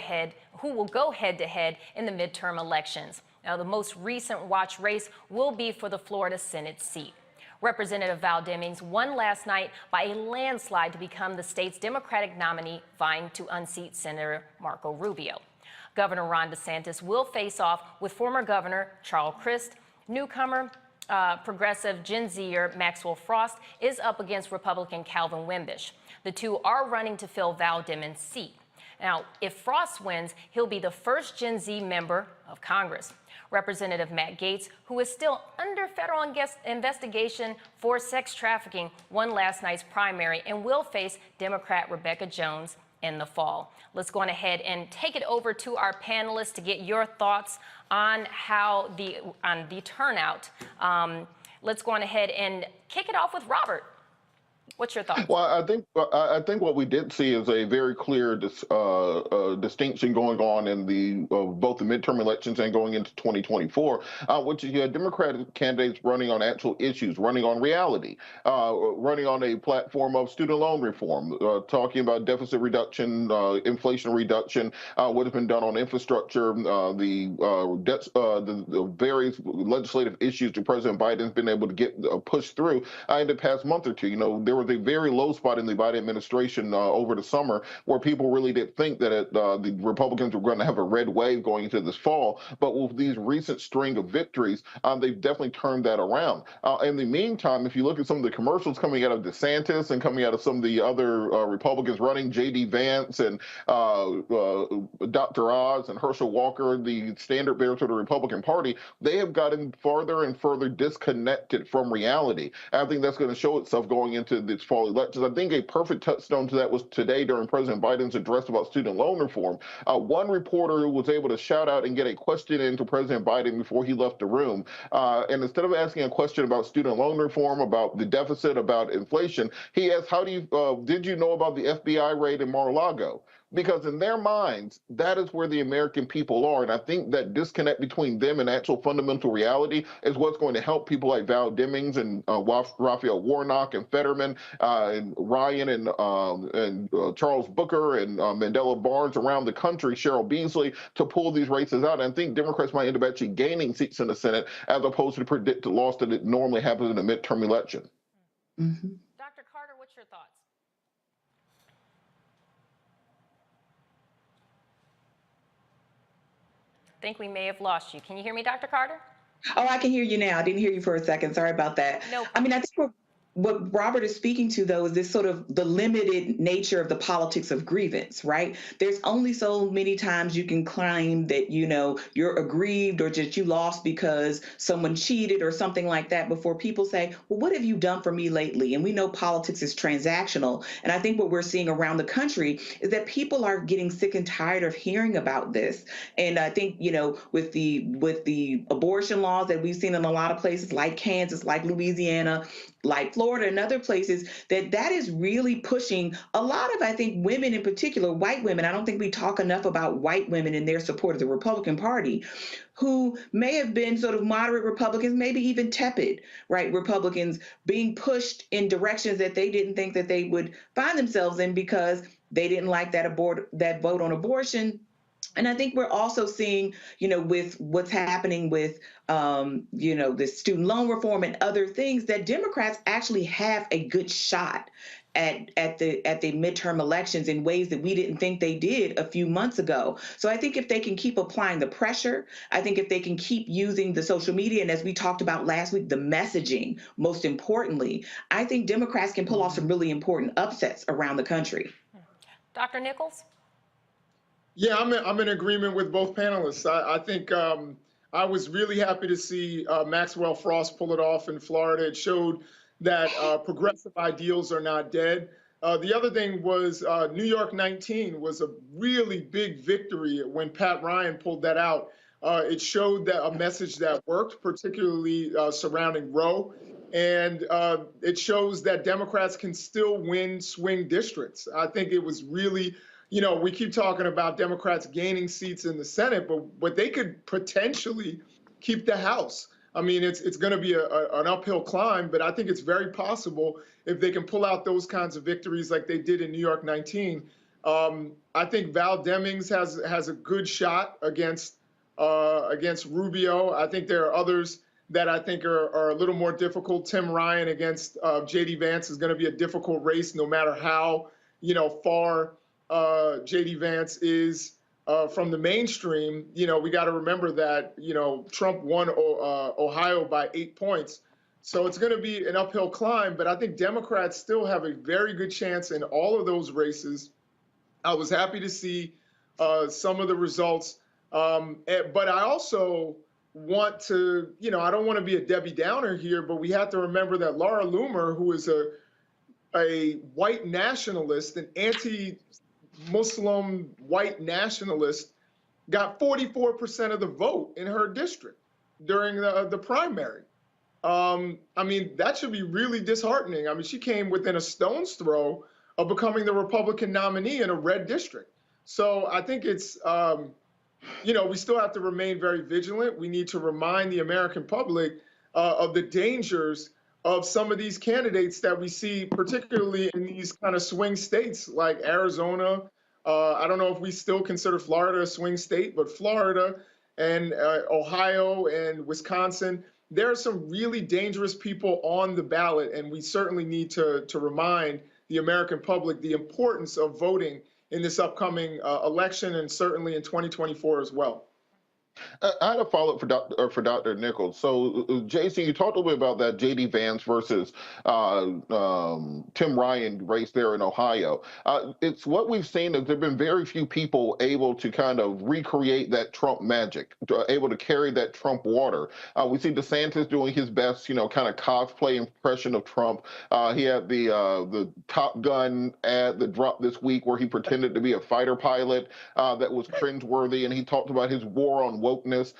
head-to-head in the midterm elections. Now, the most recent watch race will be for the Florida Senate seat. Representative Val Demings won last night by a landslide to become the state's Democratic nominee, vying to unseat Senator Marco Rubio. Governor Ron DeSantis will face off with former Governor Charles Crist. Newcomer progressive Gen Zer Maxwell Frost is up against Republican Calvin Wimbish. The two are running to fill Val Demings' seat. Now, if Frost wins, he'll be the first Gen Z member of Congress. Representative Matt Gaetz, who is still under federal investigation for sex trafficking, won last night's primary and will face Democrat Rebecca Jones in the fall. Let's go on ahead and take it over to our panelists to get your thoughts on the turnout. Let's go on ahead and kick it off with Robert. What's your thoughts? Well, I think what we did see is a very clear distinction going on in both the midterm elections and going into 2024, which is you had Democratic candidates running on actual issues, running on reality, running on a platform of student loan reform, talking about deficit reduction, inflation reduction, what has been done on infrastructure, the various legislative issues that President Biden's been able to get pushed through in the past month or two. You know, there was a very low spot in the Biden administration over the summer where people really did think that the Republicans were going to have a red wave going into this fall. But with these recent string of victories, they've definitely turned that around. In the meantime, if you look at some of the commercials coming out of DeSantis and coming out of some of the other Republicans running, J.D. Vance and Dr. Oz and Herschel Walker, the standard bearers of the Republican Party, they have gotten farther and further disconnected from reality. And I think that's going to show itself going into this fall elections. I think a perfect touchstone to that was today during President Biden's address about student loan reform. One reporter was able to shout out and get a question into President Biden before he left the room. And instead of asking a question about student loan reform, about the deficit, about inflation, he asked, did you know about the FBI raid in Mar-a-Lago? Because in their minds, that is where the American people are. And I think that disconnect between them and actual fundamental reality is what's going to help people like Val Demings and Raphael Warnock and Fetterman and Ryan and Charles Booker and Mandela Barnes around the country, Cheryl Beasley, to pull these races out. And I think Democrats might end up actually gaining seats in the Senate as opposed to the predicted loss that it normally happens in a midterm election. Mm-hmm. Dr. Carter, what's your thoughts? I think we may have lost you. Can you hear me, Dr. Carter? Oh, I can hear you now. I didn't hear you for a second. Sorry about that. No. I mean, I think what Robert is speaking to, though, is this sort of the limited nature of the politics of grievance, right? There's only so many times you can claim that, you're aggrieved or that you lost because someone cheated or something like that before people say, well, what have you done for me lately? And we know politics is transactional. And I think what we're seeing around the country is that people are getting sick and tired of hearing about this. And I think, with the abortion laws that we've seen in a lot of places like Kansas, like Louisiana, like Florida and other places, that is really pushing a lot of, I think, women in particular, white women. I don't think we talk enough about white women and their support of the Republican Party, who may have been sort of moderate Republicans, maybe even tepid, right, Republicans, being pushed in directions that they didn't think that they would find themselves in because they didn't like that vote on abortion. And I think we're also seeing, with what's happening with, the student loan reform and other things, that Democrats actually have a good shot at the midterm elections in ways that we didn't think they did a few months ago. So I think if they can keep applying the pressure, I think if they can keep using the social media, and as we talked about last week, the messaging, most importantly, I think Democrats can pull off some really important upsets around the country. Dr. Nichols? Yeah, I'm in agreement with both panelists. I think I was really happy to see Maxwell Frost pull it off in Florida. It showed that progressive ideals are not dead. The other thing was New York 19 was a really big victory when Pat Ryan pulled that out. It showed that a message that worked, particularly surrounding Roe. And it shows that Democrats can still win swing districts. I think it was really, we keep talking about Democrats gaining seats in the Senate, but they could potentially keep the House. I mean, it's going to be an uphill climb, but I think it's very possible if they can pull out those kinds of victories like they did in New York 19. I think Val Demings has a good shot against Rubio. I think there are others that I think are a little more difficult. Tim Ryan against J.D. Vance is going to be a difficult race, no matter how far J.D. Vance is from the mainstream. We got to remember that Trump won Ohio by 8 points, so it's going to be an uphill climb. But I think Democrats still have a very good chance in all of those races. I was happy to see some of the results, but I also want to, I don't want to be a Debbie Downer here, but we have to remember that Laura Loomer, who is a white nationalist, an anti-Muslim white nationalist, got 44% of the vote in her district during the primary. I mean, that should be really disheartening. I mean, she came within a stone's throw of becoming the Republican nominee in a red district. So I think it's, we still have to remain very vigilant. We need to remind the American public of the dangers of some of these candidates that we see, particularly in these kind of swing states like Arizona. I don't know if we still consider Florida a swing state, but Florida and Ohio and Wisconsin, there are some really dangerous people on the ballot, and we certainly need to remind the American public the importance of voting in this upcoming election, and certainly in 2024 as well. I had a follow-up for Dr. Nichols. So, Jason, you talked a little bit about that J.D. Vance versus Tim Ryan race there in Ohio. It's what we've seen is there have been very few people able to kind of recreate that Trump magic, able to carry that Trump water. We see DeSantis doing his best, kind of cosplay impression of Trump. He had the Top Gun ad that dropped this week where he pretended to be a fighter pilot that was cringeworthy, and he talked about his war on wokeness.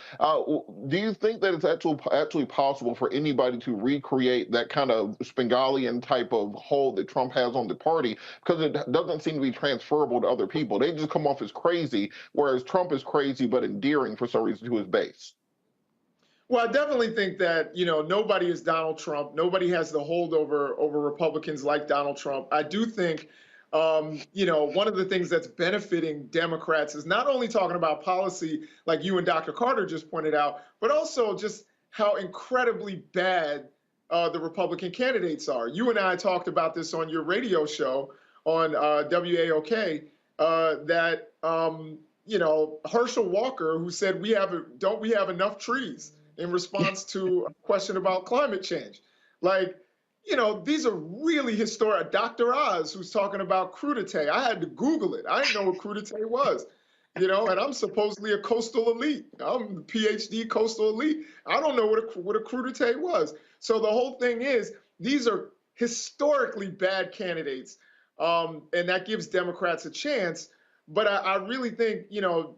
Do you think that it's actually possible for anybody to recreate that kind of Spengalian type of hold that Trump has on the party? Because it doesn't seem to be transferable to other people. They just come off as crazy, whereas Trump is crazy but endearing for some reason to his base. Well, I definitely think that, nobody is Donald Trump. Nobody has the hold over Republicans like Donald Trump. I do think one of the things that's benefiting Democrats is not only talking about policy, like you and Dr. Carter just pointed out, but also just how incredibly bad the Republican candidates are. You and I talked about this on your radio show on WAOK, that, Herschel Walker, who said, don't we have enough trees, in response to a question about climate change. Like, these are really historic. Dr. Oz, who's talking about crudité. I had to Google it. I didn't know what crudité was, and I'm supposedly a coastal elite. I'm a PhD coastal elite. I don't know what a crudité was. So the whole thing is, these are historically bad candidates, and that gives Democrats a chance. But I really think,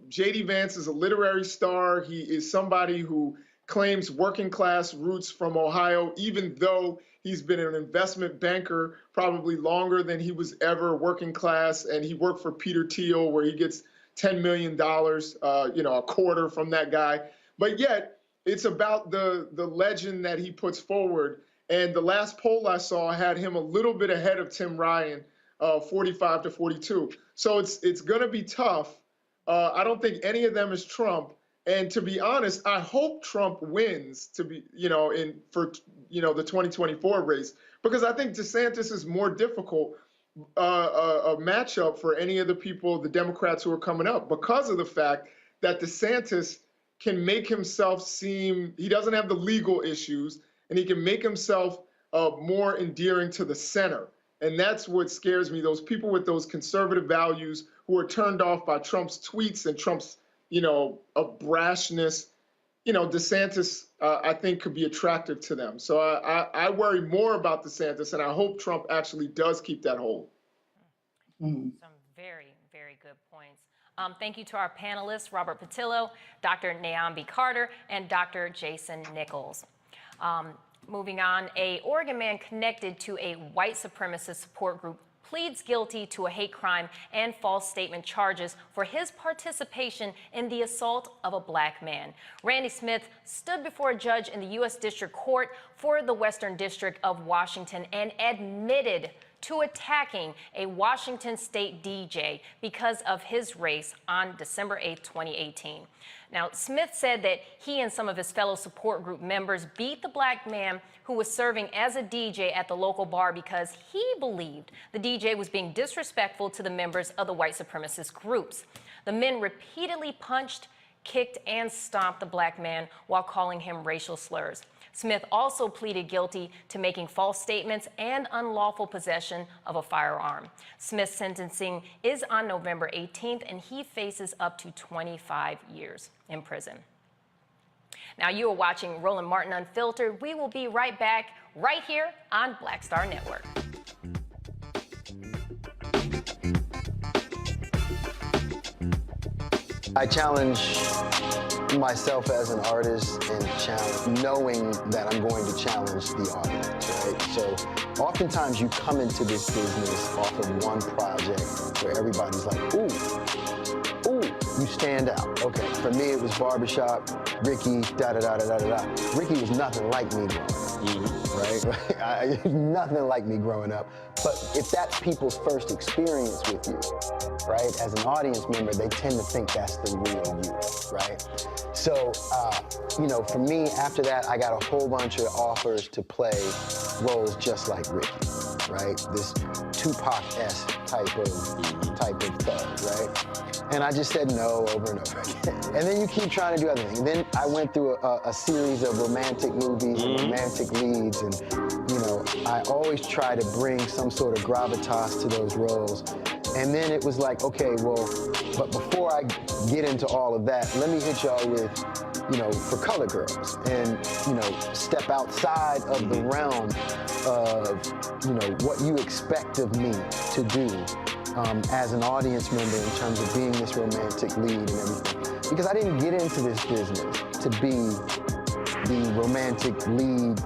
J.D. Vance is a literary star. He is somebody who claims working class roots from Ohio, even though he's been an investment banker probably longer than he was ever working class. And he worked for Peter Thiel, where he gets $10 million, a quarter from that guy. But yet it's about the legend that he puts forward. And the last poll I saw had him a little bit ahead of Tim Ryan, 45 to 42. So it's going to be tough. I don't think any of them is Trump. And to be honest, I hope Trump wins for the 2024 race, because I think DeSantis is more difficult a matchup for any of the people, the Democrats who are coming up, because of the fact that DeSantis can make himself seem, he doesn't have the legal issues, and he can make himself more endearing to the center. And that's what scares me, those people with those conservative values who are turned off by Trump's tweets and Trump's, a brashness. DeSantis, I think, could be attractive to them. So I worry more about DeSantis, and I hope Trump actually does keep that hold. Some very, very good points. Thank you to our panelists, Robert Patillo, Dr. Nyambi Carter, and Dr. Jason Nichols. Moving on, a Oregon man connected to a white supremacist support group pleads guilty to a hate crime and false statement charges for his participation in the assault of a black man. Randy Smith stood before a judge in the U.S. District Court for the Western District of Washington and admitted to attacking a Washington State DJ because of his race on December 8, 2018. Now, Smith said that he and some of his fellow support group members beat the black man who was serving as a DJ at the local bar because he believed the DJ was being disrespectful to the members of the white supremacist groups. The men repeatedly punched, kicked, and stomped the black man while calling him racial slurs. Smith also pleaded guilty to making false statements and unlawful possession of a firearm. Smith's sentencing is on November 18th, and he faces up to 25 years in prison. Now, you are watching Roland Martin Unfiltered. We will be right back right here on Black Star Network. I challenge myself as an artist and challenge, knowing that I'm going to challenge the audience, right? So oftentimes you come into this business off of one project where everybody's like, ooh, you stand out. Okay, for me it was Barbershop, Ricky, da-da-da-da-da-da. Ricky was nothing like me growing up, right? Nothing like me growing up. But if that's people's first experience with you, right, as an audience member, they tend to think that's the real you, right? So, for me, after that, I got a whole bunch of offers to play roles just like Ricky, right? This Tupac-esque type of thug, right? And I just said no over and over again. And then you keep trying to do other things. And then I went through a series of romantic movies and romantic leads, and I always try to bring some sort of gravitas to those roles. And then it was like, okay, well, but before I get into all of that, let me hit y'all with, For Color Girls, and, step outside of the realm of, what you expect of me to do as an audience member in terms of being this romantic lead and everything. Because I didn't get into this business to be the romantic lead,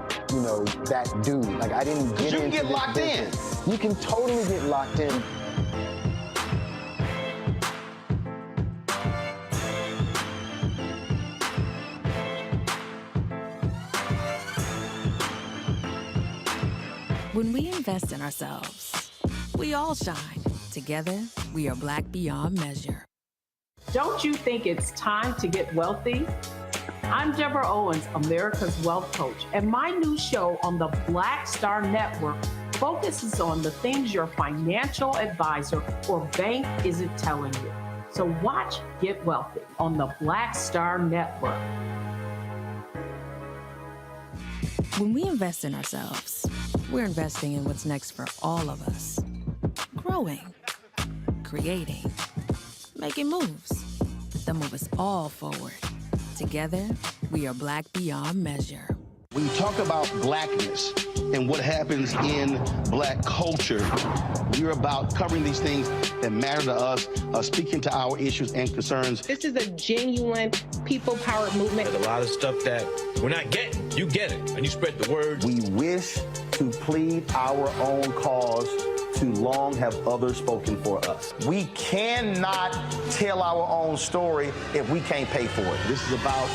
that dude. Like, I didn't get into this business. You can get locked in. You can totally get locked in. When we invest in ourselves, we all shine. Together, we are Black beyond measure. Don't you think it's time to get wealthy? I'm Deborah Owens, America's Wealth Coach, and my new show on the Black Star Network focuses on the things your financial advisor or bank isn't telling you. So watch Get Wealthy on the Black Star Network. When we invest in ourselves, we're investing in what's next for all of us. Growing, creating, making moves that move us all forward. Together, we are Black beyond measure. When you talk about blackness and what happens in Black culture, we're about covering these things that matter to us, speaking to our issues and concerns. This is a genuine people-powered movement. There's a lot of stuff that we're not getting. You get it, and you spread the word. We wish to plead our own cause. Too long have others spoken for us. We cannot tell our own story if we can't pay for it. This is about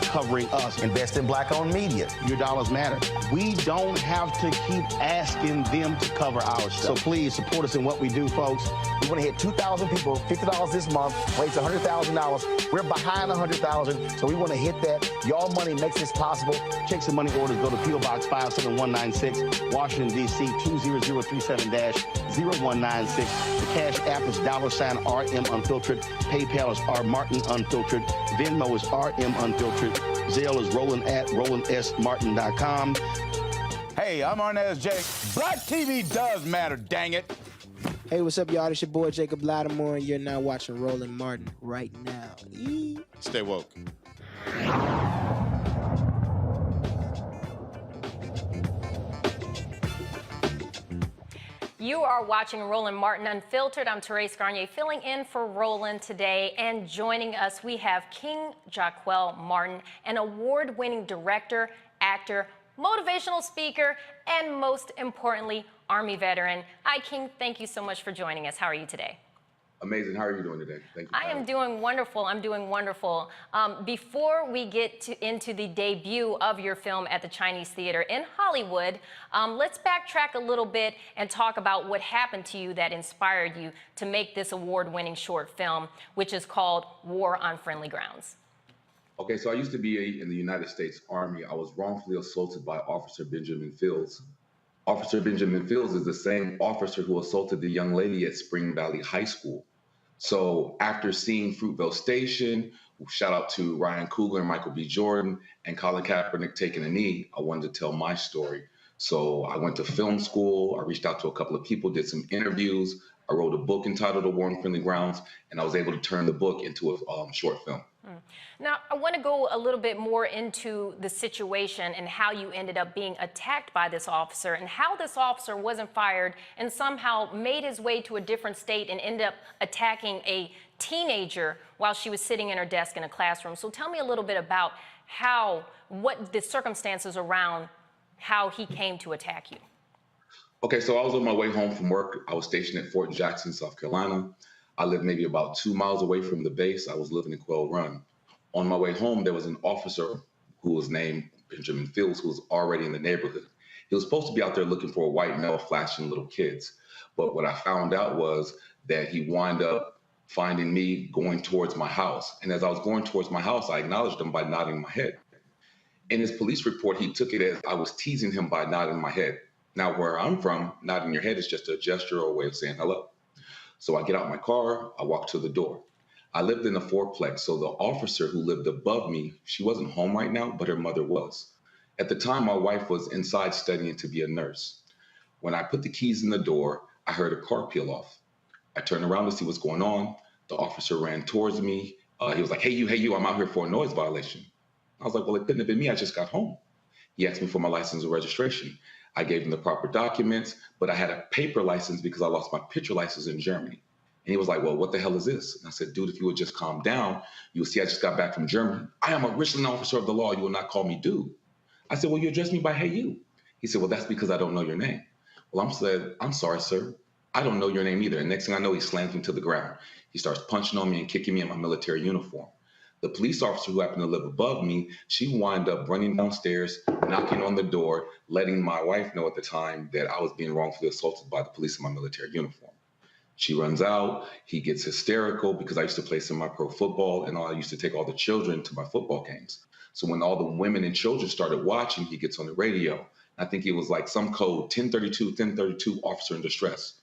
covering us. Invest in Black-owned media. Your dollars matter. We don't have to keep asking them to cover our stuff. So please support us in what we do, folks. We want to hit 2,000 people, $50 this month, raise $100,000. We're behind 100,000, so we want to hit that. Y'all money makes this possible. Check some money orders. Go to P.O. Box 57196, Washington, D.C. 20037-0196. The Cash App is $RM Unfiltered. PayPal is R Martin Unfiltered. Venmo is RM Unfiltered. Zelle is Roland at RolandSMartin.com. Hey, I'm Arnaz J. Black TV does matter, dang it. Hey, what's up, y'all? It's your boy Jacob Lattimore, and you're now watching Roland Martin right now. Stay woke. You are watching Roland Martin Unfiltered. I'm Therese Garnier filling in for Roland today. And joining us, we have King Jaquell Martin, an award-winning director, actor, motivational speaker, and most importantly, Army veteran. Hi, King. Thank you so much for joining us. How are you today? Amazing. How are you doing today? Thank you. I am doing wonderful. I'm doing wonderful. Before we get into the debut of your film at the Chinese Theater in Hollywood, let's backtrack a little bit and talk about what happened to you that inspired you to make this award-winning short film, which is called War on Friendly Grounds. Okay, so I used to be in the United States Army. I was wrongfully assaulted by Officer Benjamin Fields. Officer Benjamin Fields is the same officer who assaulted the young lady at Spring Valley High School. So after seeing Fruitvale Station, shout out to Ryan Coogler and Michael B. Jordan and Colin Kaepernick taking a knee, I wanted to tell my story. So I went to film school. I reached out to a couple of people, did some interviews. I wrote a book entitled A War on Friendly Grounds, and I was able to turn the book into a short film. Now, I want to go a little bit more into the situation and how you ended up being attacked by this officer and how this officer wasn't fired and somehow made his way to a different state and ended up attacking a teenager while she was sitting in her desk in a classroom. So tell me a little bit about what the circumstances around how he came to attack you. Okay, so I was on my way home from work. I was stationed at Fort Jackson, South Carolina. I lived maybe about 2 miles away from the base. I was living in Quail Run. On my way home, there was an officer who was named Benjamin Fields, who was already in the neighborhood. He was supposed to be out there looking for a white male flashing little kids. But what I found out was that he wound up finding me going towards my house. And as I was going towards my house, I acknowledged him by nodding my head. In his police report, he took it as I was teasing him by nodding my head. Now, where I'm from, nodding your head is just a gesture or a way of saying hello. So I get out my car, I walk to the door. I lived in a fourplex, so the officer who lived above me, she wasn't home right now, but her mother was. At the time, my wife was inside studying to be a nurse. When I put the keys in the door, I heard a car peel off. I turned around to see what's going on. The officer ran towards me. He was like, hey you, I'm out here for a noise violation. I was like, well, it couldn't have been me, I just got home. He asked me for my license and registration. I gave him the proper documents, but I had a paper license because I lost my picture license in Germany. And he was like, well, what the hell is this? And I said, dude, if you would just calm down, you'll see I just got back from Germany. I am a Richland officer of the law. You will not call me dude. I said, well, you address me by hey, you. He said, well, that's because I don't know your name. Well, I'm sorry, sir. I don't know your name either. And next thing I know, he slams me to the ground. He starts punching on me and kicking me in my military uniform. The police officer who happened to live above me, she wound up running downstairs, knocking on the door, letting my wife know at the time that I was being wrongfully assaulted by the police in my military uniform. She runs out. He gets hysterical because I used to play semi-pro football and I used to take all the children to my football games. So when all the women and children started watching, he gets on the radio. I think it was like some code 1032, officer in distress.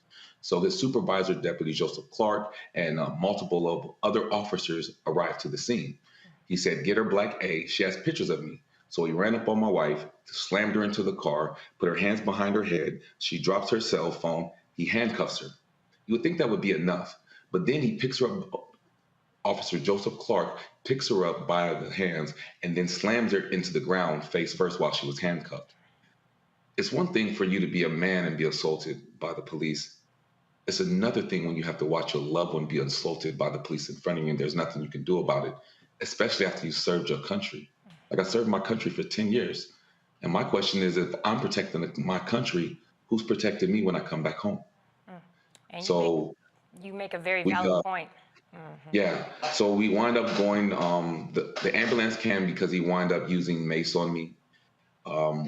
So his supervisor, Deputy Joseph Clark, and multiple of other officers arrived to the scene. He said, get her Black A. She has pictures of me. So he ran up on my wife, slammed her into the car, put her hands behind her head. She drops her cell phone. He handcuffs her. You would think that would be enough. But then he picks her up. Officer Joseph Clark picks her up by the hands and then slams her into the ground face first while she was handcuffed. It's one thing for you to be a man and be assaulted by the police. It's another thing when you have to watch your loved one be assaulted by the police in front of you and there's nothing you can do about it, especially after you served your country. Like I served my country for 10 years. And my question is, if I'm protecting my country, who's protecting me when I come back home? And So you make a very valid point. Yeah, so we wind up going, the ambulance came because he wound up using mace on me.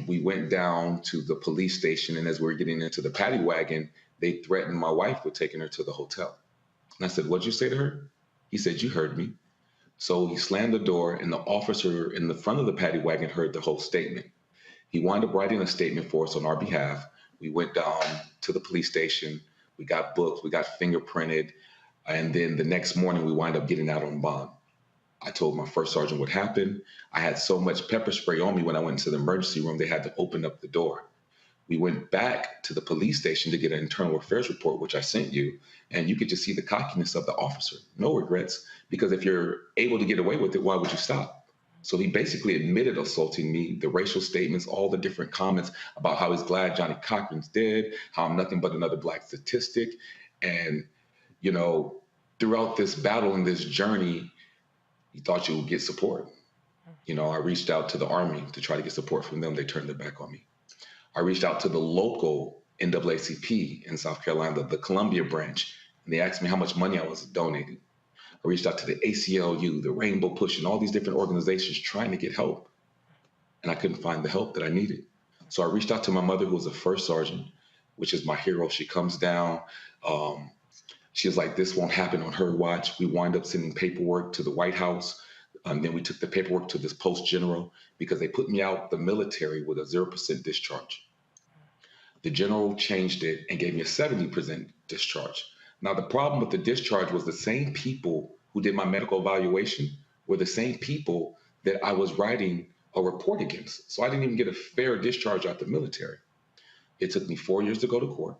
We went down to the police station, and as we were getting into the paddy wagon, they threatened my wife with taking her to the hotel. And I said, "What'd you say to her?" He said, "You heard me." So he slammed the door, and the officer in the front of the paddy wagon heard the whole statement. He wound up writing a statement for us on our behalf. We went down to the police station. We got booked. We got fingerprinted. And then the next morning, we wind up getting out on bond. I told my first sergeant what happened. I had so much pepper spray on me when I went into the emergency room, they had to open up the door. We went back to the police station to get an internal affairs report, which I sent you, and you could just see the cockiness of the officer. No regrets, because if you're able to get away with it, why would you stop? So he basically admitted assaulting me, the racial statements, all the different comments about how he's glad Johnny Cochran's dead, how I'm nothing but another Black statistic. And you know, throughout this battle and this journey, you thought you would get support. You know, I reached out to the Army to try to get support from them. They turned their back on me. I reached out to the local NAACP in South Carolina, the Columbia branch, and they asked me how much money I was donating. I reached out to the ACLU, the Rainbow Push, and all these different organizations trying to get help. And I couldn't find the help that I needed. So I reached out to my mother, who was a first sergeant, which is my hero. She comes down. She was like, this won't happen on her watch. We wind up sending paperwork to the White House. Then we took the paperwork to this post general because they put me out the military with a 0% discharge. The general changed it and gave me a 70% discharge. Now, the problem with the discharge was the same people who did my medical evaluation were the same people that I was writing a report against. So I didn't even get a fair discharge out the military. It took me 4 years to go to court.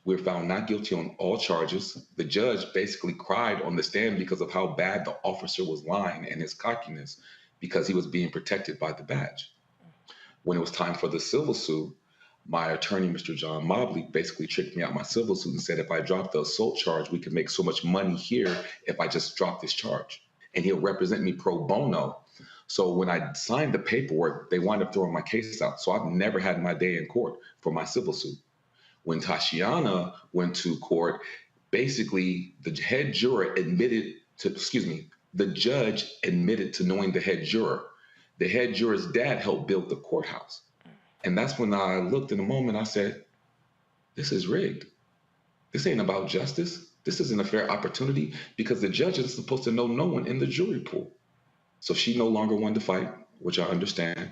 We were found not guilty on all charges. The judge basically cried on the stand because of how bad the officer was lying and his cockiness because he was being protected by the badge. When it was time for the civil suit, my attorney, Mr. John Mobley, basically tricked me out my civil suit and said, if I drop the assault charge, we can make so much money here if I just drop this charge. And he'll represent me pro bono. So when I signed the paperwork, they wound up throwing my case out. So I've never had my day in court for my civil suit. When Tashiana went to court, basically the head juror admitted to, the judge admitted to knowing the head juror. The head juror's dad helped build the courthouse. And that's when I looked in a moment, I said, this is rigged. This ain't about justice. This isn't a fair opportunity because the judge is supposed to know no one in the jury pool. So she no longer wanted to fight, which I understand.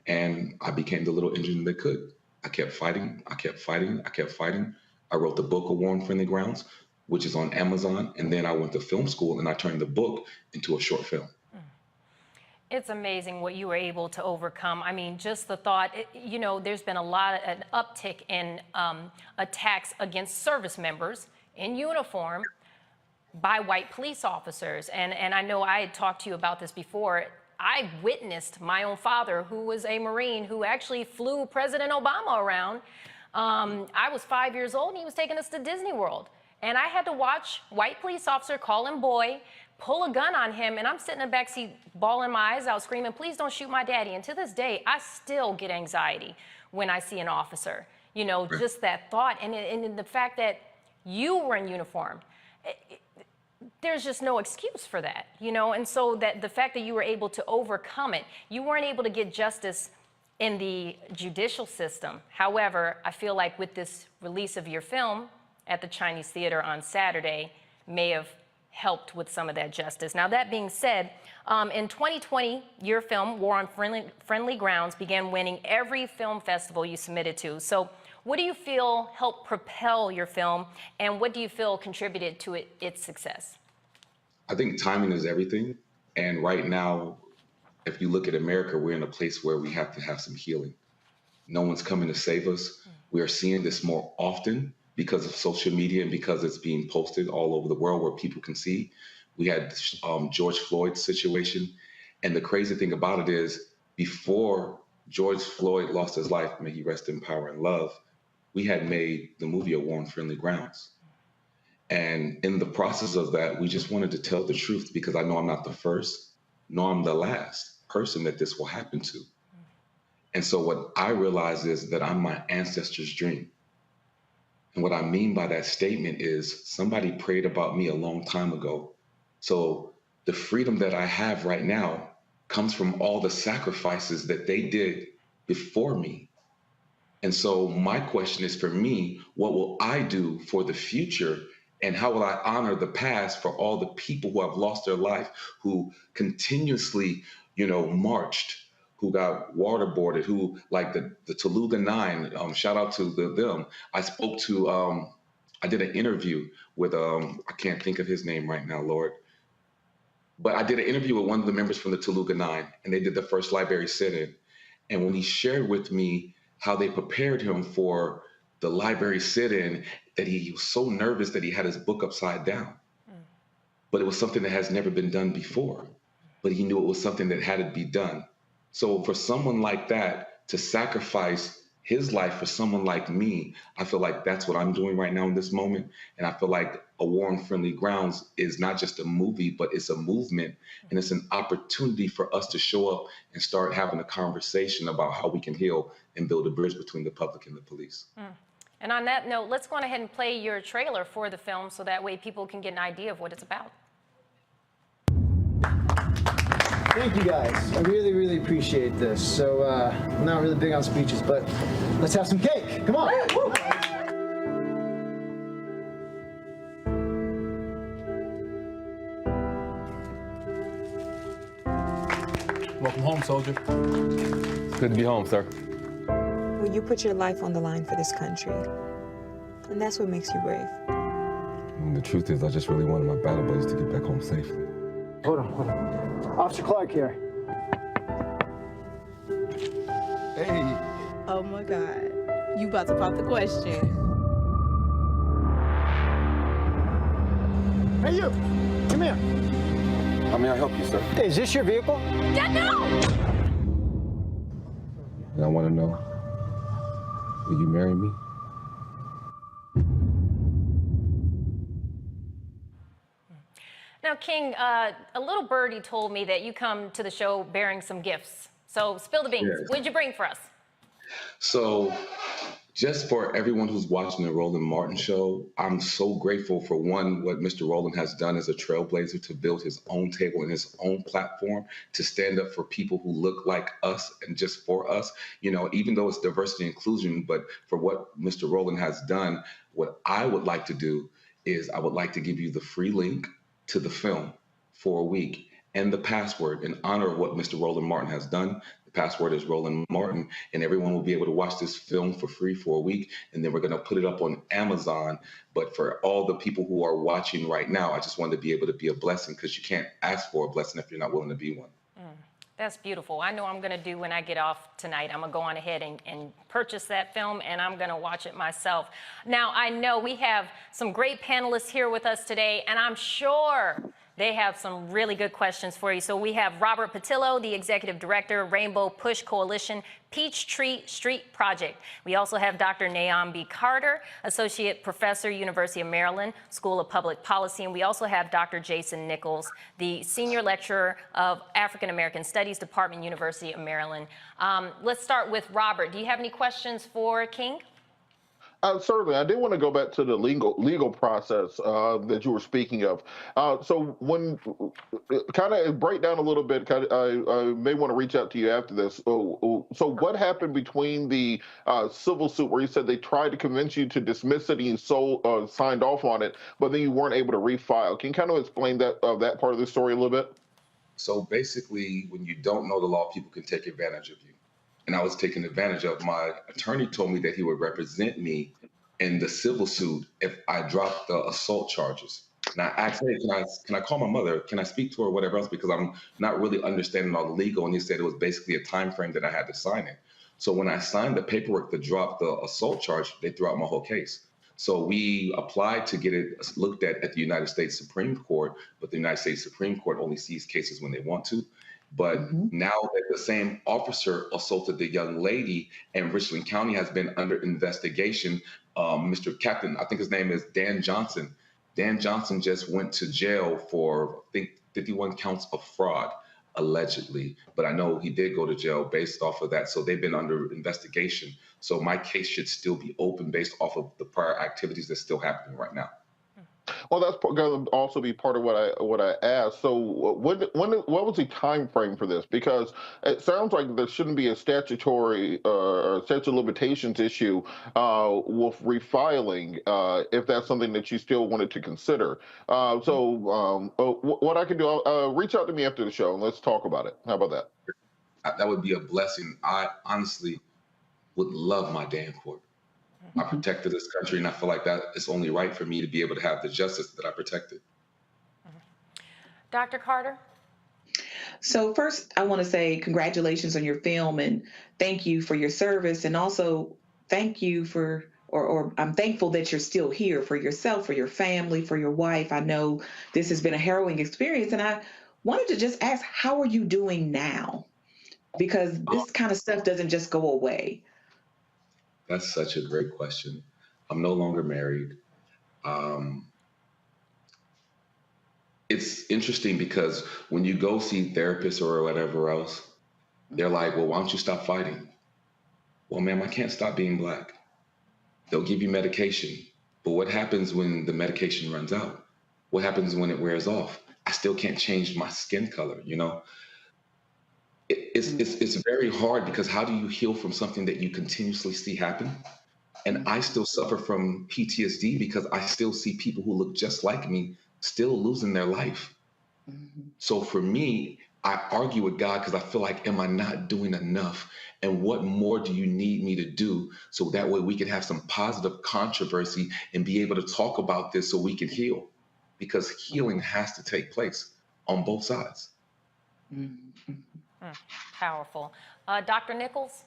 And I became the little engine that could. I kept fighting, I kept fighting, I kept fighting. I wrote the book of War on Friendly Grounds, which is on Amazon. And then I went to film school and I turned the book into a short film. It's amazing what you were able to overcome. I mean, just the thought, you know, there's been an uptick in attacks against service members in uniform by white police officers. And I know I had talked to you about this before. I witnessed my own father, who was a Marine, who actually flew President Obama around. I was 5 years old and he was taking us to Disney World. And I had to watch white police officer call him boy, pull a gun on him, and I'm sitting in the backseat bawling my eyes out, screaming, please don't shoot my daddy. And to this day, I still get anxiety when I see an officer. You know, just that thought and the fact that you were in uniform. There's just no excuse for that, you know? And so that the fact that you were able to overcome it, you weren't able to get justice in the judicial system. However, I feel like with this release of your film at the Chinese Theater on Saturday may have helped with some of that justice. Now, that being said, in 2020, your film, War on Friendly Grounds, began winning every film festival you submitted to. So what do you feel helped propel your film, and what do you feel contributed to its success? I think timing is everything. And right now, if you look at America, we're in a place where we have to have some healing. No one's coming to save us. We are seeing this more often because of social media and because it's being posted all over the world where people can see. We had George Floyd's situation. And the crazy thing about it is, before George Floyd lost his life, may he rest in power and love, we had made the movie A War on Friendly Grounds. And in the process of that, we just wanted to tell the truth, because I know I'm not the first, nor I'm the last person that this will happen to. And so what I realize is that I'm my ancestors' dream. And what I mean by that statement is somebody prayed about me a long time ago. So the freedom that I have right now comes from all the sacrifices that they did before me. And so my question is, for me, what will I do for the future? And how will I honor the past for all the people who have lost their life, who continuously, marched, who got waterboarded, who, like the Toluga Nine, shout out to them. I spoke to, I did an interview with, I can't think of his name right now, Lord. But I did an interview with one of the members from the Toluga Nine, and they did the first library sit-in. And when he shared with me how they prepared him for the library sit-in, that he was so nervous that he had his book upside down. But it was something that has never been done before. But he knew it was something that had to be done. So for someone like that to sacrifice his life for someone like me, I feel like that's what I'm doing right now in this moment. And I feel like A War on Friendly Grounds is not just a movie, but it's a movement. And it's an opportunity for us to show up and start having a conversation about how we can heal and build a bridge between the public and the police. And on that note, let's go on ahead and play your trailer for the film so that way people can get an idea of what it's about. Thank you guys. I really, really appreciate this. So, I'm not really big on speeches, but let's have some cake. Come on. Welcome home, soldier. It's good to be home, sir. Well, you put your life on the line for this country, and that's what makes you brave. And the truth is, I just really wanted my battle buddies to get back home safely. Hold on. Officer Clark here. Hey. Oh my God. You about to pop the question. Hey, you. Come here. How may I help you, sir? Hey, is this your vehicle? Yeah, no! And I want to know, will you marry me? Now, King, a little birdie told me that you come to the show bearing some gifts. So spill the beans. Yes. What did you bring for us? So just for everyone who's watching the Roland Martin show, I'm so grateful for one, what Mr. Roland has done as a trailblazer to build his own table and his own platform to stand up for people who look like us and just for us, even though it's diversity and inclusion, but for what Mr. Roland has done, what I would like to do is I would like to give you the free link to the film for a week and the password in honor of what Mr. Roland Martin has done. The password is Roland Martin, and everyone will be able to watch this film for free for a week. And then we're going to put it up on Amazon. But for all the people who are watching right now, I just wanted to be able to be a blessing, because you can't ask for a blessing if you're not willing to be one. That's beautiful. I know I'm going to do when I get off tonight. I'm going to go on ahead and purchase that film, and I'm going to watch it myself. Now, I know we have some great panelists here with us today, and I'm sure they have some really good questions for you. So we have Robert Patillo, the Executive Director, Rainbow Push Coalition, Peachtree Street Project. We also have Dr. Nyambi Carter, Associate Professor, University of Maryland, School of Public Policy. And we also have Dr. Jason Nichols, the Senior Lecturer of African American Studies, Department, University of Maryland. Let's start with Robert. Do you have any questions for King? Certainly. I did want to go back to the legal process that you were speaking of. So when kind of break down a little bit, I may want to reach out to you after this. So what happened between the civil suit where you said they tried to convince you to dismiss it and you signed off on it, but then you weren't able to refile? Can you kind of explain that part of the story a little bit? So basically, when you don't know the law, people can take advantage of you. And I was taken advantage of. My attorney told me that he would represent me in the civil suit if I dropped the assault charges. And I asked, hey, can I call my mother? Can I speak to her or whatever else? Because I'm not really understanding all the legal. And he said it was basically a time frame that I had to sign it. So when I signed the paperwork to drop the assault charge, they threw out my whole case. So we applied to get it looked at the United States Supreme Court, but the United States Supreme Court only sees cases when they want to. But now that the same officer assaulted the young lady and Richland County has been under investigation, Mr. Captain, I think his name is Dan Johnson. Dan Johnson just went to jail for, I think, 51 counts of fraud, allegedly. But I know he did go to jail based off of that. So they've been under investigation. So my case should still be open based off of the prior activities that's still happening right now. Well, that's going to also be part of what I asked. So, what was the time frame for this? Because it sounds like there shouldn't be a statutory or statute of limitations issue with refiling if that's something that you still wanted to consider. What I can do, reach out to me after the show and let's talk about it. How about that? That would be a blessing. I honestly would love my day in court. I protected this country, and I feel like that it's only right for me to be able to have the justice that I protected. Dr. Carter? So first, I want to say congratulations on your film and thank you for your service. And also thank you for, or I'm thankful that you're still here for yourself, for your family, for your wife. I know this has been a harrowing experience. And I wanted to just ask, how are you doing now? Because this kind of stuff doesn't just go away. That's such a great question. I'm no longer married. It's interesting because when you go see therapists or whatever else, they're like, well, why don't you stop fighting? Well, ma'am, I can't stop being Black. They'll give you medication. But what happens when the medication runs out? What happens when it wears off? I still can't change my skin color, you know? It's very hard because how do you heal from something that you continuously see happen? And I still suffer from PTSD because I still see people who look just like me still losing their life. So for me, I argue with God because I feel like, am I not doing enough? And what more do you need me to do so that way we can have some positive controversy and be able to talk about this so we can heal? Because healing has to take place on both sides. Powerful. Dr. Nichols?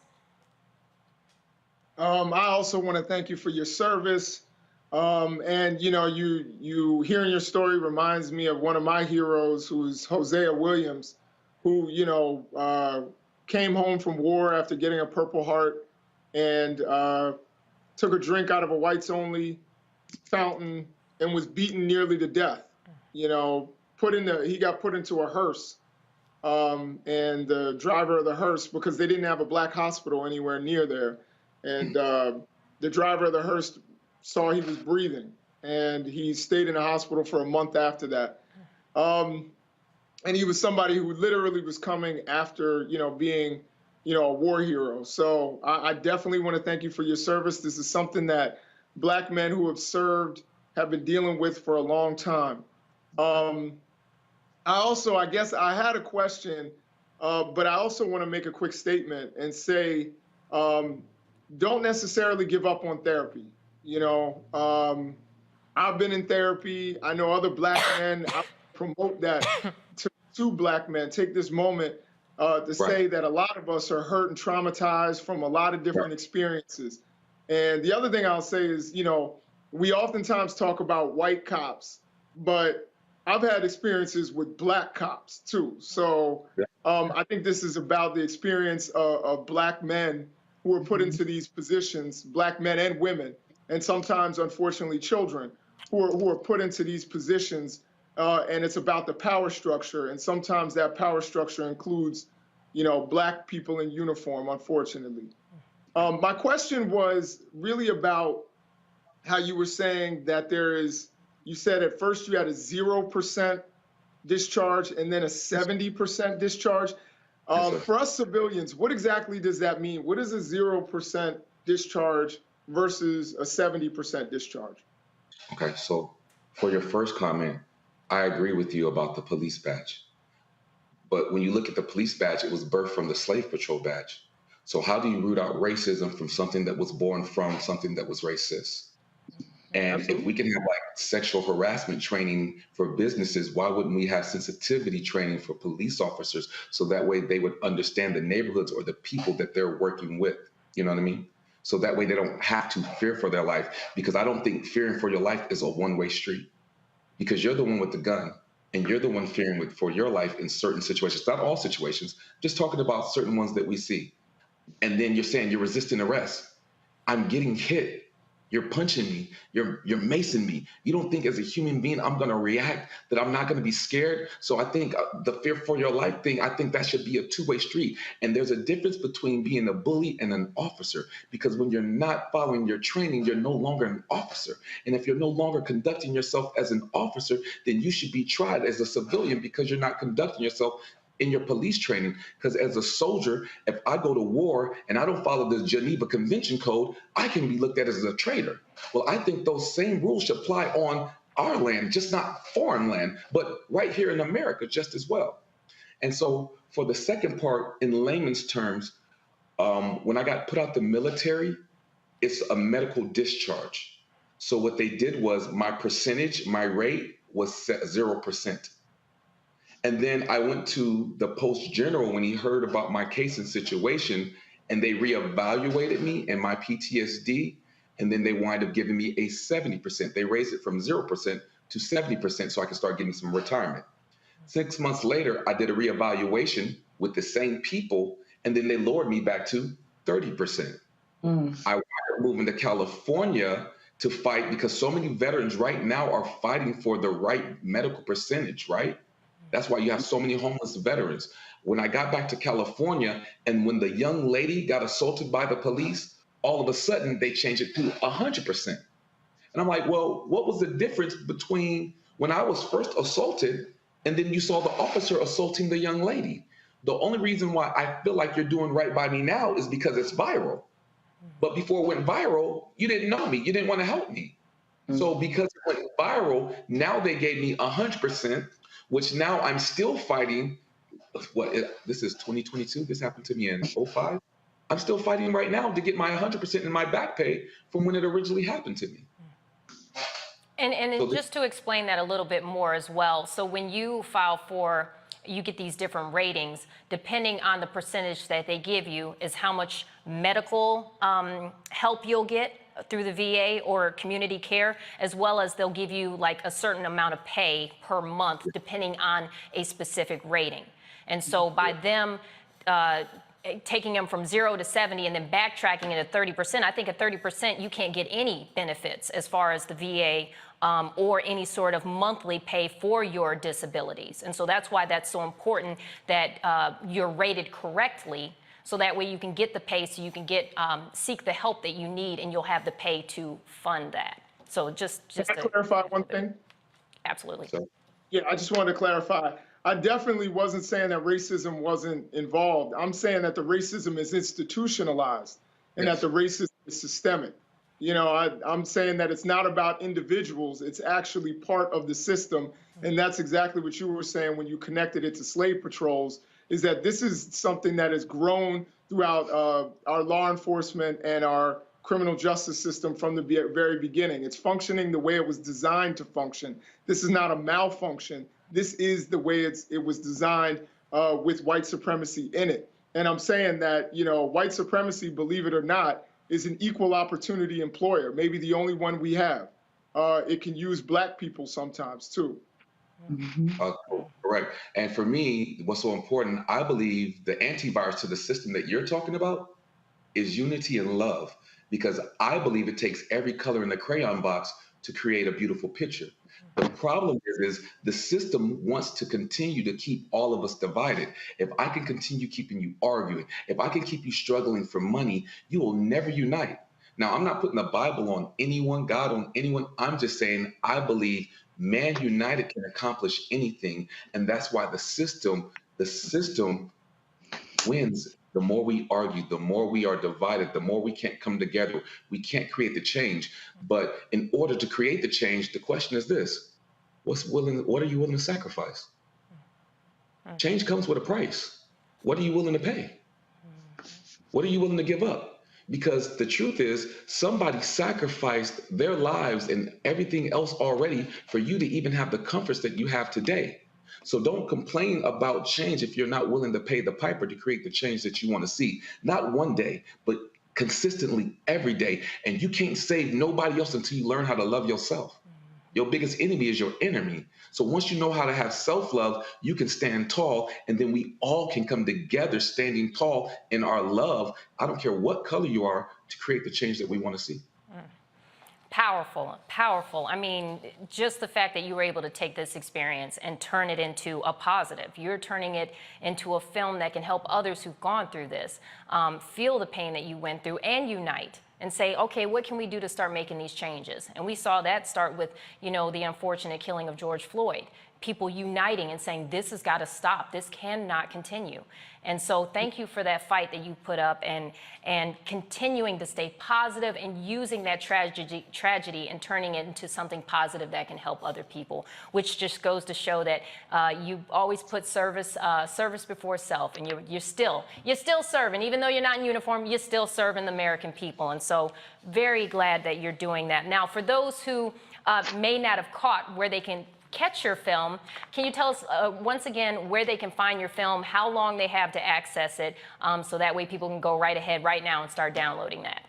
I also want to thank you for your service. And, you know, you hearing your story reminds me of one of my heroes, who's Hosea Williams, who, you know, came home from war after getting a Purple Heart and took a drink out of a whites-only fountain and was beaten nearly to death. You know, he got put into a hearse. And the driver of the hearse, because they didn't have a Black hospital anywhere near there, and the driver of the hearse saw he was breathing, and he stayed in the hospital for a month after that. And he was somebody who literally was coming after, you know, being, you know, a war hero. So I definitely want to thank you for your service. This is something that Black men who have served have been dealing with for a long time. I guess I had a question, but I also want to make a quick statement and say, don't necessarily give up on therapy. You know, I've been in therapy. I know other Black men. I promote that to Black men. Take this moment to say that a lot of us are hurt and traumatized from a lot of different experiences. And the other thing I'll say is, you know, we oftentimes talk about white cops, but I've had experiences with Black cops too. So I think this is about the experience of Black men who are put into these positions, Black men and women, and sometimes, unfortunately, children who are put into these positions. And it's about the power structure. And sometimes that power structure includes, you know, Black people in uniform, unfortunately. My question was really about how you were saying that you said at first you had a 0% discharge and then a 70% discharge. For us civilians, what exactly does that mean? What is a 0% discharge versus a 70% discharge? Okay, so for your first comment, I agree with you about the police badge. But when you look at the police badge, it was birthed from the slave patrol badge. So how do you root out racism from something that was born from something that was racist? And if we can have like sexual harassment training for businesses, why wouldn't we have sensitivity training for police officers so that way they would understand the neighborhoods or the people that they're working with? You know what I mean? So that way they don't have to fear for their life, because I don't think fearing for your life is a one-way street, because you're the one with the gun and you're the one fearing for your life in certain situations, not all situations, just talking about certain ones that we see. And then you're saying you're resisting arrest. I'm getting hit. You're punching me, you're macing me. You don't think as a human being I'm gonna react, that I'm not gonna be scared? So I think the fear for your life thing, I think that should be a two-way street. And there's a difference between being a bully and an officer, because when you're not following your training, you're no longer an officer. And if you're no longer conducting yourself as an officer, then you should be tried as a civilian, because you're not conducting yourself in your police training. Because as a soldier, if I go to war and I don't follow the Geneva Convention Code, I can be looked at as a traitor. Well, I think those same rules should apply on our land, just not foreign land, but right here in America just as well. And so for the second part, in layman's terms, when I got put out the military, it's a medical discharge. So what they did was my percentage, my rate was set 0%. And then I went to the post general when he heard about my case and situation, and they reevaluated me and my PTSD, and then they wind up giving me a 70%. They raised it from 0% to 70% so I could start getting some retirement. 6 months later, I did a reevaluation with the same people, and then they lowered me back to 30%. I wound up moving to California to fight, because so many veterans right now are fighting for the right medical percentage, right? That's why you have so many homeless veterans. When I got back to California, and when the young lady got assaulted by the police, all of a sudden they changed it to 100%. And I'm like, well, what was the difference between when I was first assaulted and then you saw the officer assaulting the young lady? The only reason why I feel like you're doing right by me now is because it's viral. But before it went viral, you didn't know me. You didn't want to help me. So because it went viral, now they gave me 100%, which now I'm still fighting. This is 2022. This happened to me in 2005. I'm still fighting right now to get my 100% in my back pay from when it originally happened to me. And so just to explain that a little bit more as well. So when you file for, you get these different ratings, depending on the percentage that they give you is how much medical help you'll get through the VA or community care, as well as they'll give you like a certain amount of pay per month, depending on a specific rating. And so by them taking them from 0 to 70 and then backtracking it at 30%, I think at 30% you can't get any benefits as far as the VA or any sort of monthly pay for your disabilities. And so that's why that's so important that you're rated correctly, so that way you can get the pay, so you can get seek the help that you need, and you'll have the pay to fund that. So just Can I clarify one thing? Absolutely. Yeah, I just wanted to clarify. I definitely wasn't saying that racism wasn't involved. I'm saying that the racism is institutionalized and that the racism is systemic. You know, I'm saying that it's not about individuals, it's actually part of the system. And that's exactly what you were saying when you connected it to slave patrols, is that this is something that has grown throughout our law enforcement and our criminal justice system from the very beginning. It's functioning the way it was designed to function. This is not a malfunction. This is the way it was designed with white supremacy in it. And I'm saying that, you know, white supremacy, believe it or not, is an equal opportunity employer, maybe the only one we have. It can use Black people sometimes too. Correct. And for me, what's so important, I believe the antivirus to the system that you're talking about is unity and love, because I believe it takes every color in the crayon box to create a beautiful picture. The problem is the system wants to continue to keep all of us divided. If I can continue keeping you arguing, if I can keep you struggling for money, you will never unite. Now, I'm not putting the Bible on anyone, God on anyone. I'm just saying I believe man united can accomplish anything. And that's why the system wins. The more we argue, the more we are divided, the more we can't come together. We can't create the change. But in order to create the change, the question is this: what are you willing to sacrifice? Change comes with a price. What are you willing to pay? What are you willing to give up? Because the truth is, somebody sacrificed their lives and everything else already for you to even have the comforts that you have today. So don't complain about change if you're not willing to pay the piper to create the change that you want to see. Not one day, but consistently every day. And you can't save nobody else until you learn how to love yourself. Your biggest enemy is your enemy. So once you know how to have self-love, you can stand tall, and then we all can come together standing tall in our love. I don't care what color you are, to create the change that we want to see. Powerful, powerful. I mean, just the fact that you were able to take this experience and turn it into a positive. You're turning it into a film that can help others who've gone through this feel the pain that you went through and unite and say, okay, what can we do to start making these changes? And we saw that start with, you know, the unfortunate killing of George Floyd. People uniting and saying, this has got to stop. This cannot continue. And so thank you for that fight that you put up and continuing to stay positive and using that tragedy and turning it into something positive that can help other people, which just goes to show that you always put service before self, and you're still serving. Even though you're not in uniform, you're still serving the American people. And so very glad that you're doing that. Now, for those who may not have caught where they can catch your film, can you tell us once again where they can find your film, how long they have to access it, so that way people can go right ahead right now and start downloading that?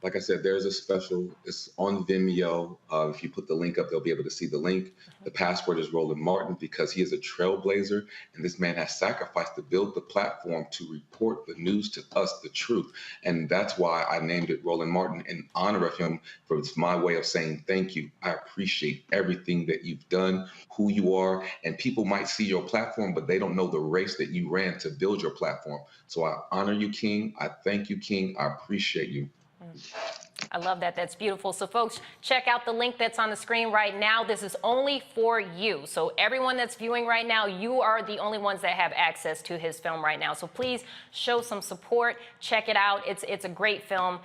Like I said, there's a special, it's on Vimeo. If you put the link up, they'll be able to see the link. The password is Roland Martin, because he is a trailblazer, and this man has sacrificed to build the platform to report the news to us, the truth. And that's why I named it Roland Martin, in honor of him, for it's my way of saying thank you. I appreciate everything that you've done, who you are, and people might see your platform, but they don't know the race that you ran to build your platform. So I honor you, King. I thank you, King. I appreciate you. I love that. That's beautiful. So folks, check out the link that's on the screen right now. This is only for you. So everyone that's viewing right now, you are the only ones that have access to his film right now. So please show some support. Check it out. It's a great film.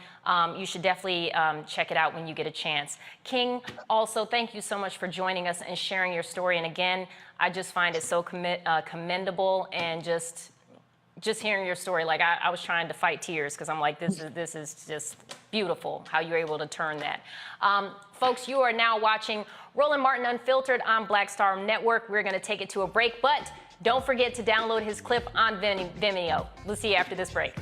You should definitely check it out when you get a chance. King, also, thank you so much for joining us and sharing your story. And again, I just find it so commendable, and just hearing your story, like I was trying to fight tears, because I'm like, this is just beautiful how you're able to turn that. Folks, you are now watching Roland Martin Unfiltered on Black Star Network. We're going to take it to a break, but don't forget to download his clip on Vimeo. We'll see you after this break.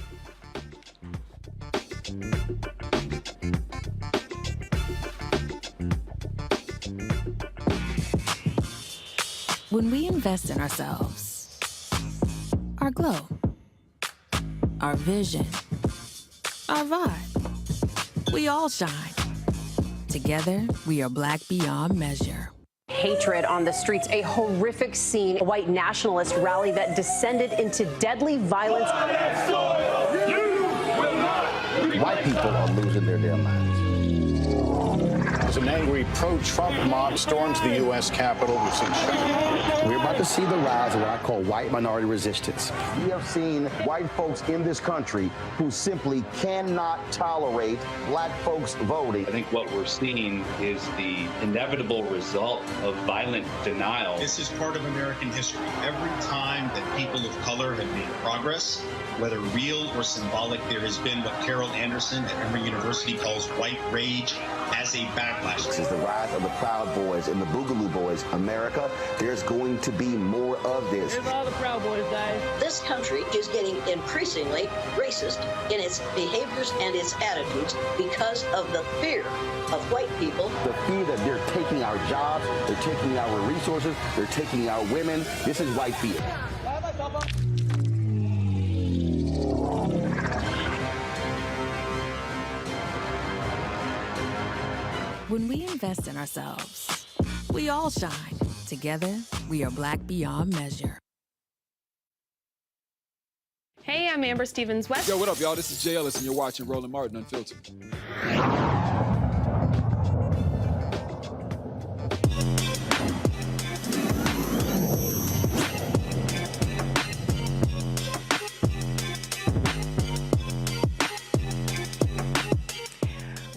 When we invest in ourselves, our glow, our vision, our vibe, we all shine. Together, we are Black beyond measure. Hatred on the streets, a horrific scene, a white nationalist rally that descended into deadly violence. White people are losing their damn minds. As an angry pro-Trump mob storms the U.S. Capitol, we've seen We're about to see the rise of what I call white minority resistance. We have seen white folks in this country who simply cannot tolerate black folks voting. I think what we're seeing is the inevitable result of violent denial. This is part of American history. Every time that people of color have made progress, whether real or symbolic, there has been what Carol Anderson at Emory University calls white rage as a backlash. This is the rise of the Proud Boys and the Boogaloo Boys. America, there's going to be more of this. Here's all the Proud Boys, guys. This country is getting increasingly racist in its behaviors and its attitudes because of the fear of white people. The fear that they're taking our jobs, they're taking our resources, they're taking our women. This is white fear. When we invest in ourselves, we all shine. Together, we are Black beyond measure. Hey, I'm Amber Stevens-West. Yo, what up, y'all? This is Jay Ellis, and you're watching Roland Martin Unfiltered.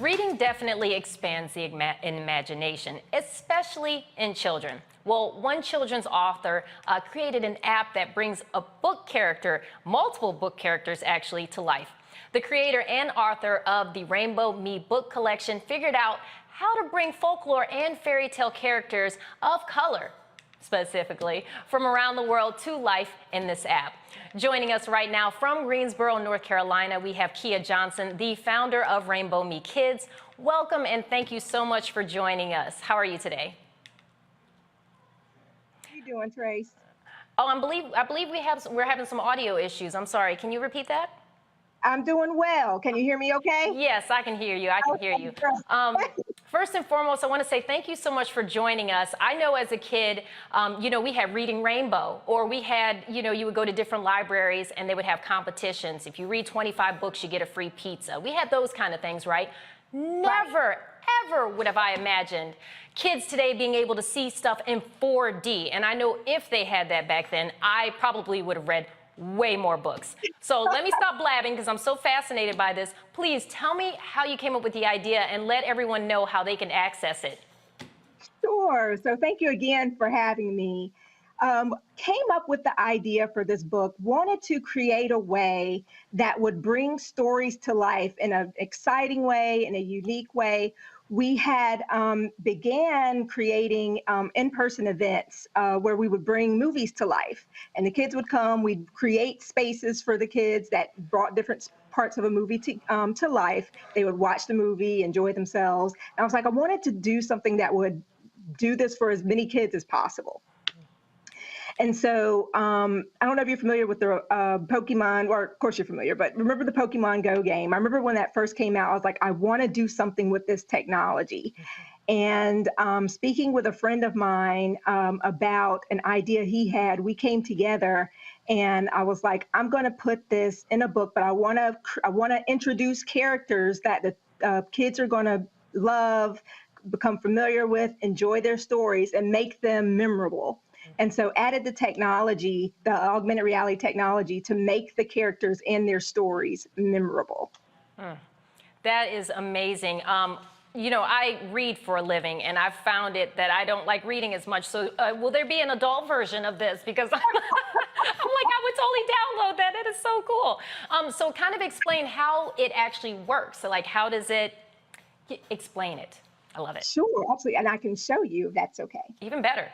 Reading definitely expands the imagination, especially in children. Well, one children's author created an app that brings a book character, multiple book characters actually, to life. The creator and author of the RainbowMe book collection figured out how to bring folklore and fairy tale characters of color, specifically, from around the world to life in this app. Joining us right now from Greensboro, North Carolina, we have Kia Johnson, the founder of RainbowMe Kids. Welcome and thank you so much for joining us. How are you today? How you doing, Trace? Oh, I believe we're having some audio issues. I'm sorry. Can you repeat that? I'm doing well. Can you hear me okay? Yes, I can hear you. I can hear you. First and foremost, I want to say thank you so much for joining us. I know as a kid, you know, we had Reading Rainbow, or we had, you know, you would go to different libraries and they would have competitions. If you read 25 books, you get a free pizza. We had those kind of things, right? Never, ever would have I imagined kids today being able to see stuff in 4D. And I know if they had that back then, I probably would have read way more books. So let me stop blabbing because I'm so fascinated by this. Please tell me how you came up with the idea and let everyone know how they can access it. Sure. So thank you again for having me. Came up with the idea for this book, wanted to create a way that would bring stories to life in an exciting way, in a unique way. We had began creating in-person events where we would bring movies to life, and the kids would come. We'd create spaces for the kids that brought different parts of a movie to life. They would watch the movie, enjoy themselves. And I was like, I wanted to do something that would do this for as many kids as possible. And so I don't know if you're familiar with the Pokemon, or of course you're familiar, but remember the Pokemon Go game? I remember when that first came out, I was like, I want to do something with this technology. And speaking with a friend of mine about an idea he had, we came together and I was like, I'm going to put this in a book, but I want to introduce characters that the kids are going to love, become familiar with, enjoy their stories, and make them memorable. And so added the technology, the augmented reality technology, to make the characters and their stories memorable. That is amazing. You know, I read for a living, and I've found it that I don't like reading as much. So will there be an adult version of this? Because I'm like, I would totally download that. That is so cool. So kind of explain how it actually works. So like, how does it, explain it. I love it. Sure, absolutely. And I can show you if that's okay. Even better.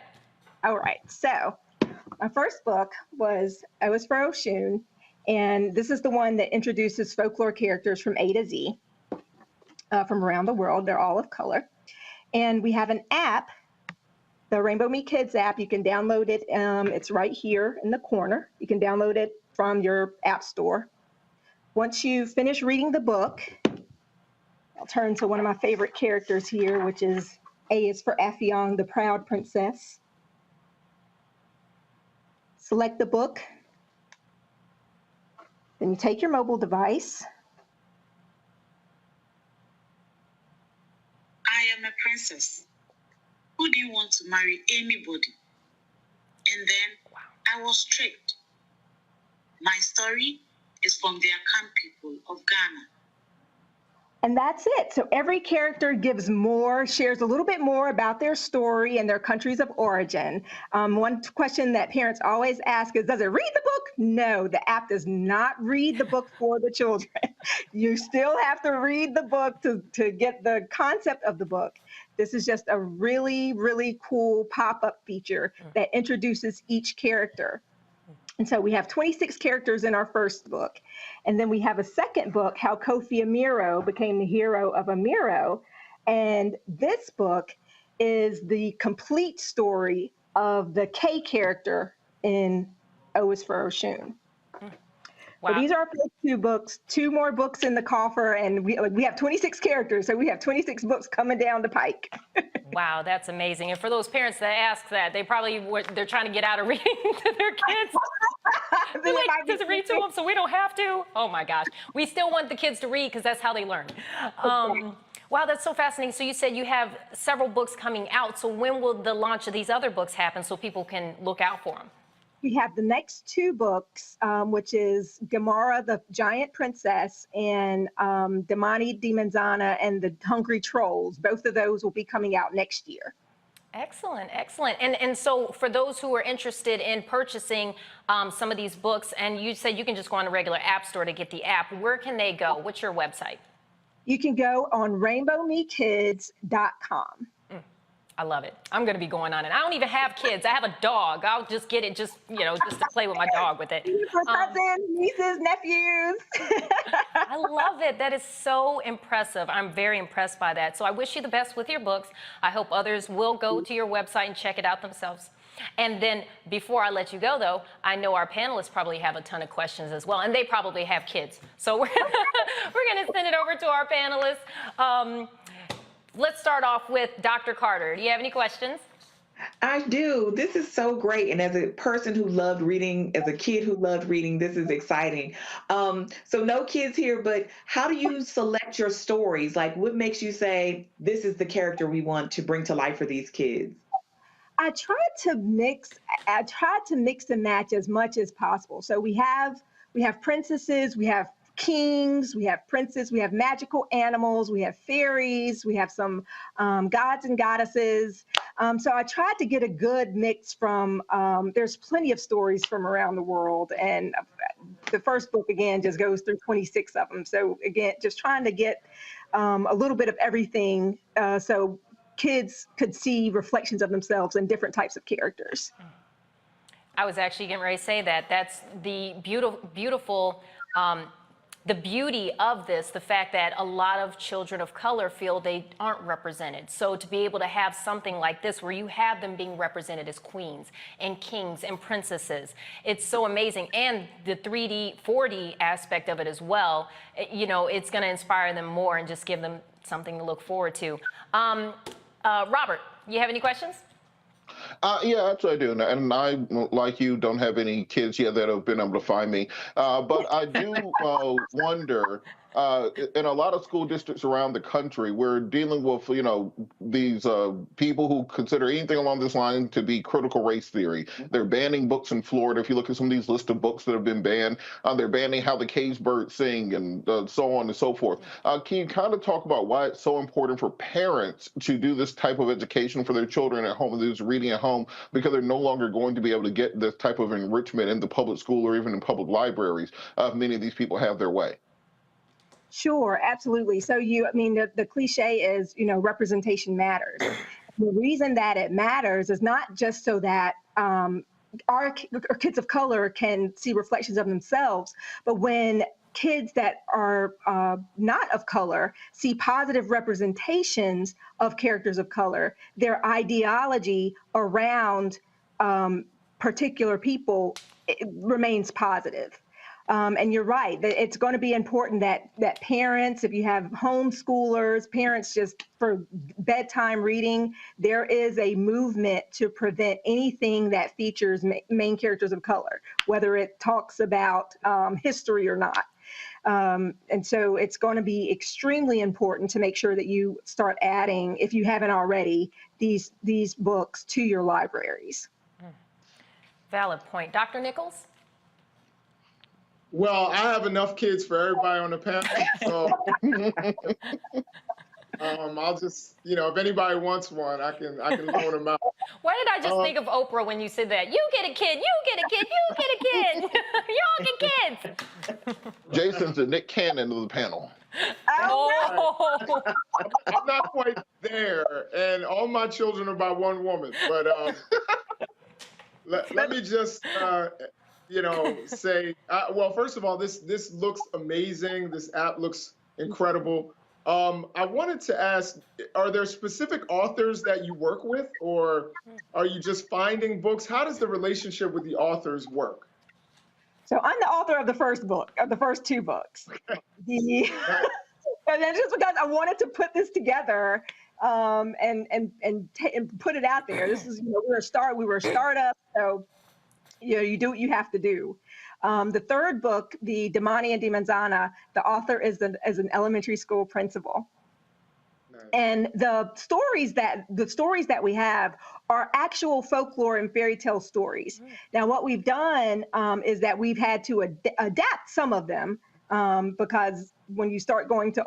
All right, so my first book was O is for Oshun, and this is the one that introduces folklore characters from A to Z from around the world. They're all of color. And we have an app, the RainbowMe Kids app. You can download it. It's right here in the corner. You can download it from your app store. Once you finish reading the book, I'll turn to one of my favorite characters here, which is A is for Affion, the proud princess. Select the book, then you take your mobile device. I am a princess. Who do you want to marry? Anybody. And then I was tricked. My story is from the Akan people of Ghana. And that's it. So every character gives more, shares a little bit more about their story and their countries of origin. One question that parents always ask is, does it read the book? No, the app does not read the book for the children. You still have to read the book to get the concept of the book. This is just a really, really cool pop-up feature that introduces each character. And so we have 26 characters in our first book. And then we have a second book, How Kofi Amiro Became the Hero of Amiro. And this book is the complete story of the K character in O is for Oshun. Wow. So these are our first two books, two more books in the coffer, and we have 26 characters, so we have 26 books coming down the pike. Wow, that's amazing. And for those parents that ask that, they're trying to get out of reading to their kids. They're like, does it read to them so we don't have to? Oh my gosh. We still want the kids to read because that's how they learn. Wow, that's so fascinating. So you said you have several books coming out. So when will the launch of these other books happen so people can look out for them? We have the next two books, which is Gamara, the Giant Princess, and Damani Di Manzana and the Hungry Trolls. Both of those will be coming out next year. Excellent, excellent. And so for those who are interested in purchasing some of these books, and you said you can just go on a regular app store to get the app, where can they go? What's your website? You can go on RainbowMeKids.com. I love it. I'm going to be going on it. I don't even have kids. I have a dog. I'll just get it just to play with my dog with it. For cousins, nieces, nephews. I love it. That is so impressive. I'm very impressed by that. So I wish you the best with your books. I hope others will go to your website and check it out themselves. And then before I let you go, though, I know our panelists probably have a ton of questions as well, and they probably have kids. So we're going to send it over to our panelists. Let's start off with Dr. Carter. Do you have any questions? I do. This is so great. And as a person who loved reading, as a kid who loved reading, this is exciting. So no kids here, but how do you select your stories? Like, what makes you say, this is the character we want to bring to life for these kids? I tried to mix and match as much as possible. So we have princesses, we have kings, we have princes, we have magical animals, we have fairies, we have some gods and goddesses. So I tried to get a good mix from, there's plenty of stories from around the world. And the first book, again, just goes through 26 of them. So again, just trying to get a little bit of everything so kids could see reflections of themselves in different types of characters. I was actually getting ready to say that. That's the beautiful the beauty of this, the fact that a lot of children of color feel they aren't represented. So to be able to have something like this where you have them being represented as queens and kings and princesses, it's so amazing. And the 3D, 4D aspect of it as well, it's going to inspire them more and just give them something to look forward to. Robert, you have any questions? Yeah, actually I do. And I, like you, don't have any kids yet that have been able to find me. But I do wonder, in a lot of school districts around the country, we're dealing with, these people who consider anything along this line to be critical race theory. They're banning books in Florida. If you look at some of these lists of books that have been banned, they're banning How the Cage Birds Sing and so on and so forth. Can you kind of talk about why it's so important for parents to do this type of education for their children at home, who's reading at home, because they're no longer going to be able to get this type of enrichment in the public school or even in public libraries if many of these people have their way? Sure, absolutely. So the cliche is, representation matters. The reason that it matters is not just so that our kids of color can see reflections of themselves, but when kids that are not of color see positive representations of characters of color, their ideology around particular people remains positive. And you're right, it's going to be important that parents, if you have homeschoolers, parents just for bedtime reading, there is a movement to prevent anything that features main characters of color, whether it talks about history or not. And so it's going to be extremely important to make sure that you start adding, if you haven't already, these books to your libraries. Valid point. Dr. Nichols? Well, I have enough kids for everybody on the panel, so I'll just, if anybody wants one, I can loan them out. Why did I just think of Oprah when you said that? You get a kid, you get a kid, you get a kid. You all get kids. Jason's the Nick Cannon of the panel. Oh. I'm not quite there, and all my children are by one woman, but let me just say, well, first of all, this looks amazing. This app looks incredible. I wanted to ask, are there specific authors that you work with, or are you just finding books? How does the relationship with the authors work? So I'm the author of the first book, of the first two books. And then just because I wanted to put this together and put it out there. This is, we were a startup, so you do what you have to do. The third book, the Demani and Dimanzana, the author is an elementary school principal. Nice. And the stories that we have are actual folklore and fairy tale stories. Mm. Now, what we've done is that we've had to adapt some of them because when you start going to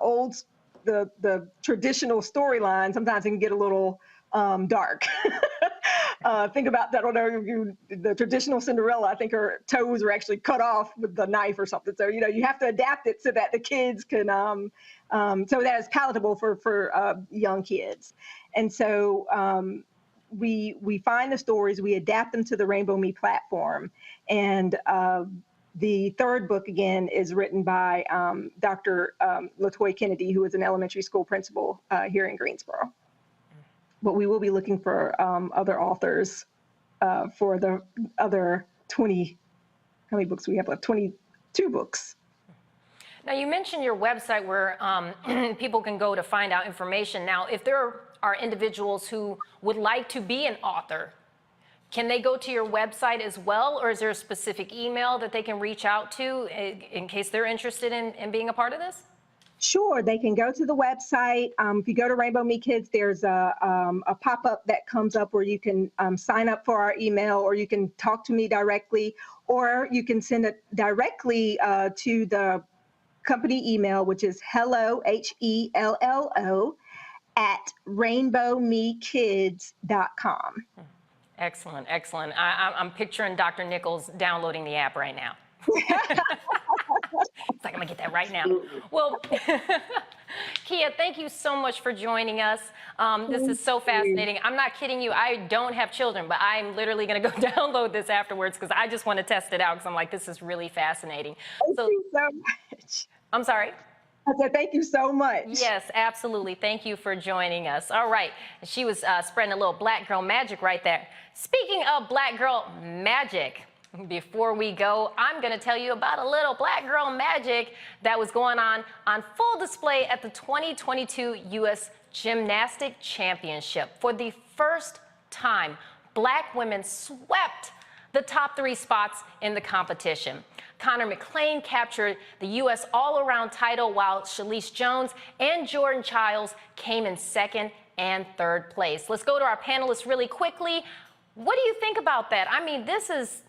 the traditional storyline, sometimes it can get a little dark. Think about that. I don't know, the traditional Cinderella, I think her toes were actually cut off with the knife or something. So, you have to adapt it so that the kids can, so that it's palatable for young kids. And so we find the stories, we adapt them to the RainbowMe platform. And the third book, again, is written by Dr. LaToya Kennedy, who is an elementary school principal here in Greensboro. But we will be looking for other authors for the other 20, how many books we have left? 22 books. Now, you mentioned your website where people can go to find out information. Now, if there are individuals who would like to be an author, can they go to your website as well, or is there a specific email that they can reach out to in case they're interested in being a part of this? Sure, they can go to the website. If you go to RainbowMe Kids, there's a pop-up that comes up where you can sign up for our email, or you can talk to me directly, or you can send it directly to the company email, which is hello, HELLO, at rainbowmekids.com. Excellent, excellent. I'm picturing Dr. Nichols downloading the app right now. It's like, I'm gonna get that right now. Well, Kia, thank you so much for joining us. This is so fascinating. I'm not kidding you. I don't have children, but I'm literally gonna go download this afterwards because I just want to test it out because I'm like, this is really fascinating. Thank you so much. I'm sorry? I said, thank you so much. Yes, absolutely. Thank you for joining us. All right. She was spreading a little black girl magic right there. Speaking of black girl magic, before we go, I'm going to tell you about a little black girl magic that was going on full display at the 2022 U.S. Gymnastic Championship. For the first time, black women swept the top 3 spots in the competition. Connor McClain captured the U.S. all-around title, while Shalise Jones and Jordan Childs came in 2nd and 3rd place. Let's go to our panelists really quickly. What do you think about that? I mean, this is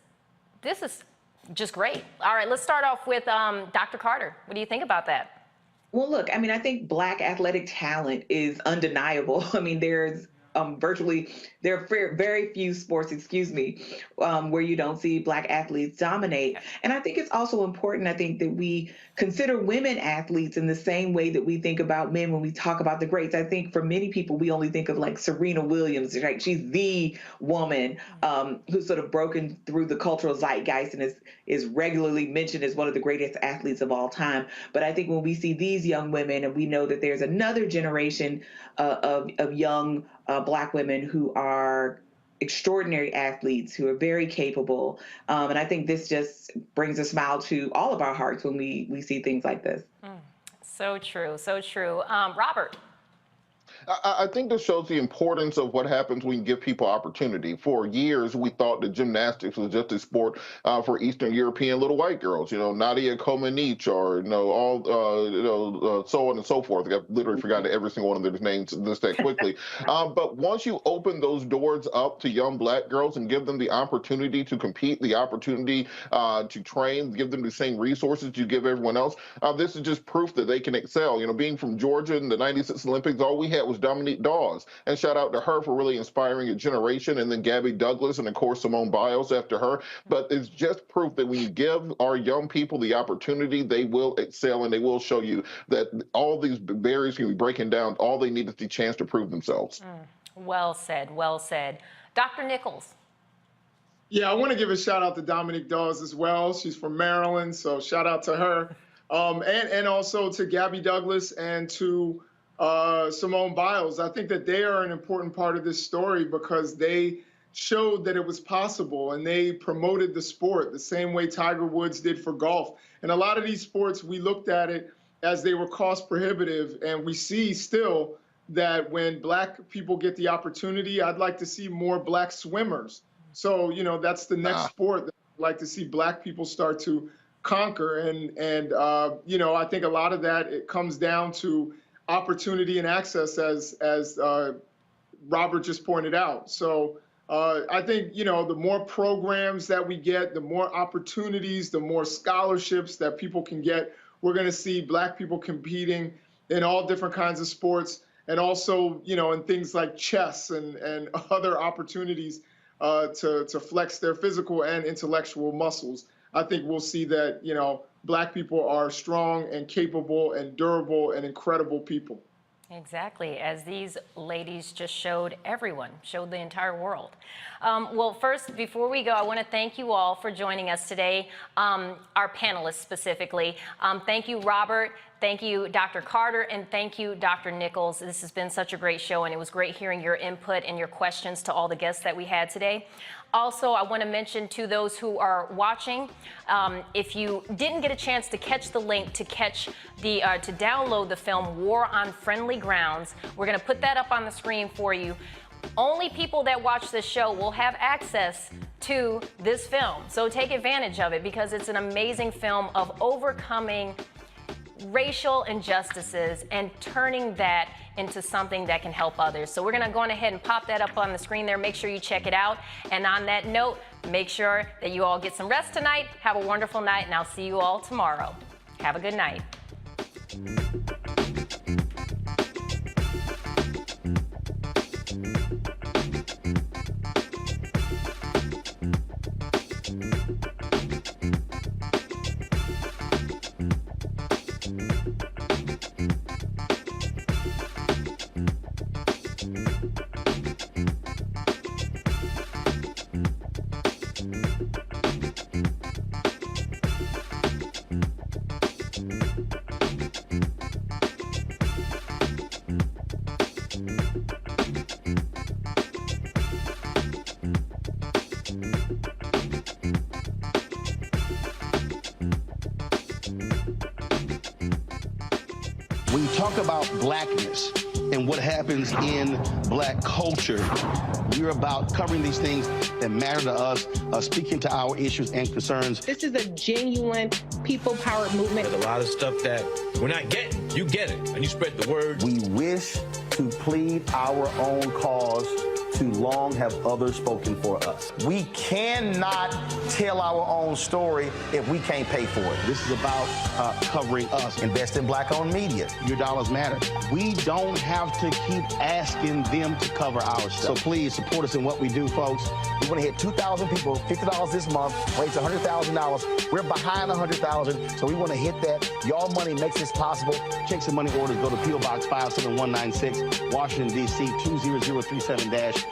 just great. All right, let's start off with Dr. Carter. What do you think about that? Well, look, I mean, I think Black athletic talent is undeniable. I mean, there are very few sports, where you don't see Black athletes dominate. And I think it's also important, that we consider women athletes in the same way that we think about men when we talk about the greats. I think for many people, we only think of like Serena Williams, right? She's the woman who's sort of broken through the cultural zeitgeist and is regularly mentioned as one of the greatest athletes of all time. But I think when we see these young women, and we know that there's another generation of young Black women who are extraordinary athletes, who are very capable. And I think this just brings a smile to all of our hearts when we see things like this. So true, so true. Robert. I think this shows the importance of what happens when you give people opportunity. For years, we thought that gymnastics was just a sport for Eastern European little white girls, Nadia Comaneci, or, so on and so forth. I've literally forgotten every single one of their names this that quickly. But once you open those doors up to young Black girls and give them the opportunity to compete, the opportunity to train, give them the same resources you give everyone else, this is just proof that they can excel. Being from Georgia in the 96 Olympics, all we had was Dominique Dawes, and shout out to her for really inspiring a generation, and then Gabby Douglas, and of course Simone Biles after her. But it's just proof that when you give our young people the opportunity, they will excel, and they will show you that all these barriers can be breaking down. All they need is the chance to prove themselves. Well said, well said. Dr. Nichols. Yeah, I want to give a shout out to Dominique Dawes as well. She's from Maryland, so shout out to her. And also to Gabby Douglas and to Simone Biles. I think that they are an important part of this story because they showed that it was possible, and they promoted the sport the same way Tiger Woods did for golf. And a lot of these sports, we looked at it as they were cost prohibitive, and we see still that when Black people get the opportunity, I'd like to see more Black swimmers. So, that's the next sport that I'd like to see Black people start to conquer. And I think a lot of that, it comes down to opportunity and access, as Robert just pointed out. So I think, the more programs that we get, the more opportunities, the more scholarships that people can get, we're going to see Black people competing in all different kinds of sports. and also, in things like chess and other opportunities to flex their physical and intellectual muscles. I think we'll see that, Black people are strong and capable and durable and incredible people. Exactly, as these ladies just showed everyone, showed the entire world. Well, first, before we go, I want to thank you all for joining us today, our panelists specifically. Thank you, Robert. Thank you, Dr. Carter, and thank you, Dr. Nichols. This has been such a great show, and it was great hearing your input and your questions to all the guests that we had today. Also, I want to mention to those who are watching, if you didn't get a chance to catch the link to download the film War on Friendly Grounds, we're going to put that up on the screen for you. Only people that watch this show will have access to this film, so take advantage of it because it's an amazing film of overcoming racial injustices and turning that into something that can help others. So we're going to go on ahead and pop that up on the screen there. Make sure you check it out. And on that note, make sure that you all get some rest tonight. Have a wonderful night, and I'll see you all tomorrow. Have a good night. When you talk about blackness and what happens in Black culture, we're about covering these things that matter to us, speaking to our issues and concerns. This is a genuine people-powered movement. There's a lot of stuff that we're not getting. You get it, and you spread the word. We wish to plead our own cause. Too long have others spoken for us. We cannot tell our own story if we can't pay for it. This is about covering us. Invest in Black-owned media. Your dollars matter. We don't have to keep asking them to cover our stuff. So please support us in what we do, folks. We want to hit 2,000 people, $50 this month, raise $100,000. We're behind 100,000, so we want to hit that. Y'all money makes this possible. Check some money orders. Go to P.O. Box 57196, Washington, D.C. 20037-0196.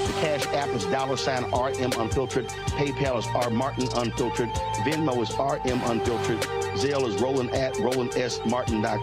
The Cash App is $RM Unfiltered. PayPal is R Martin Unfiltered. Venmo is RM Unfiltered. Zelle is Roland at RolandSMartin.com.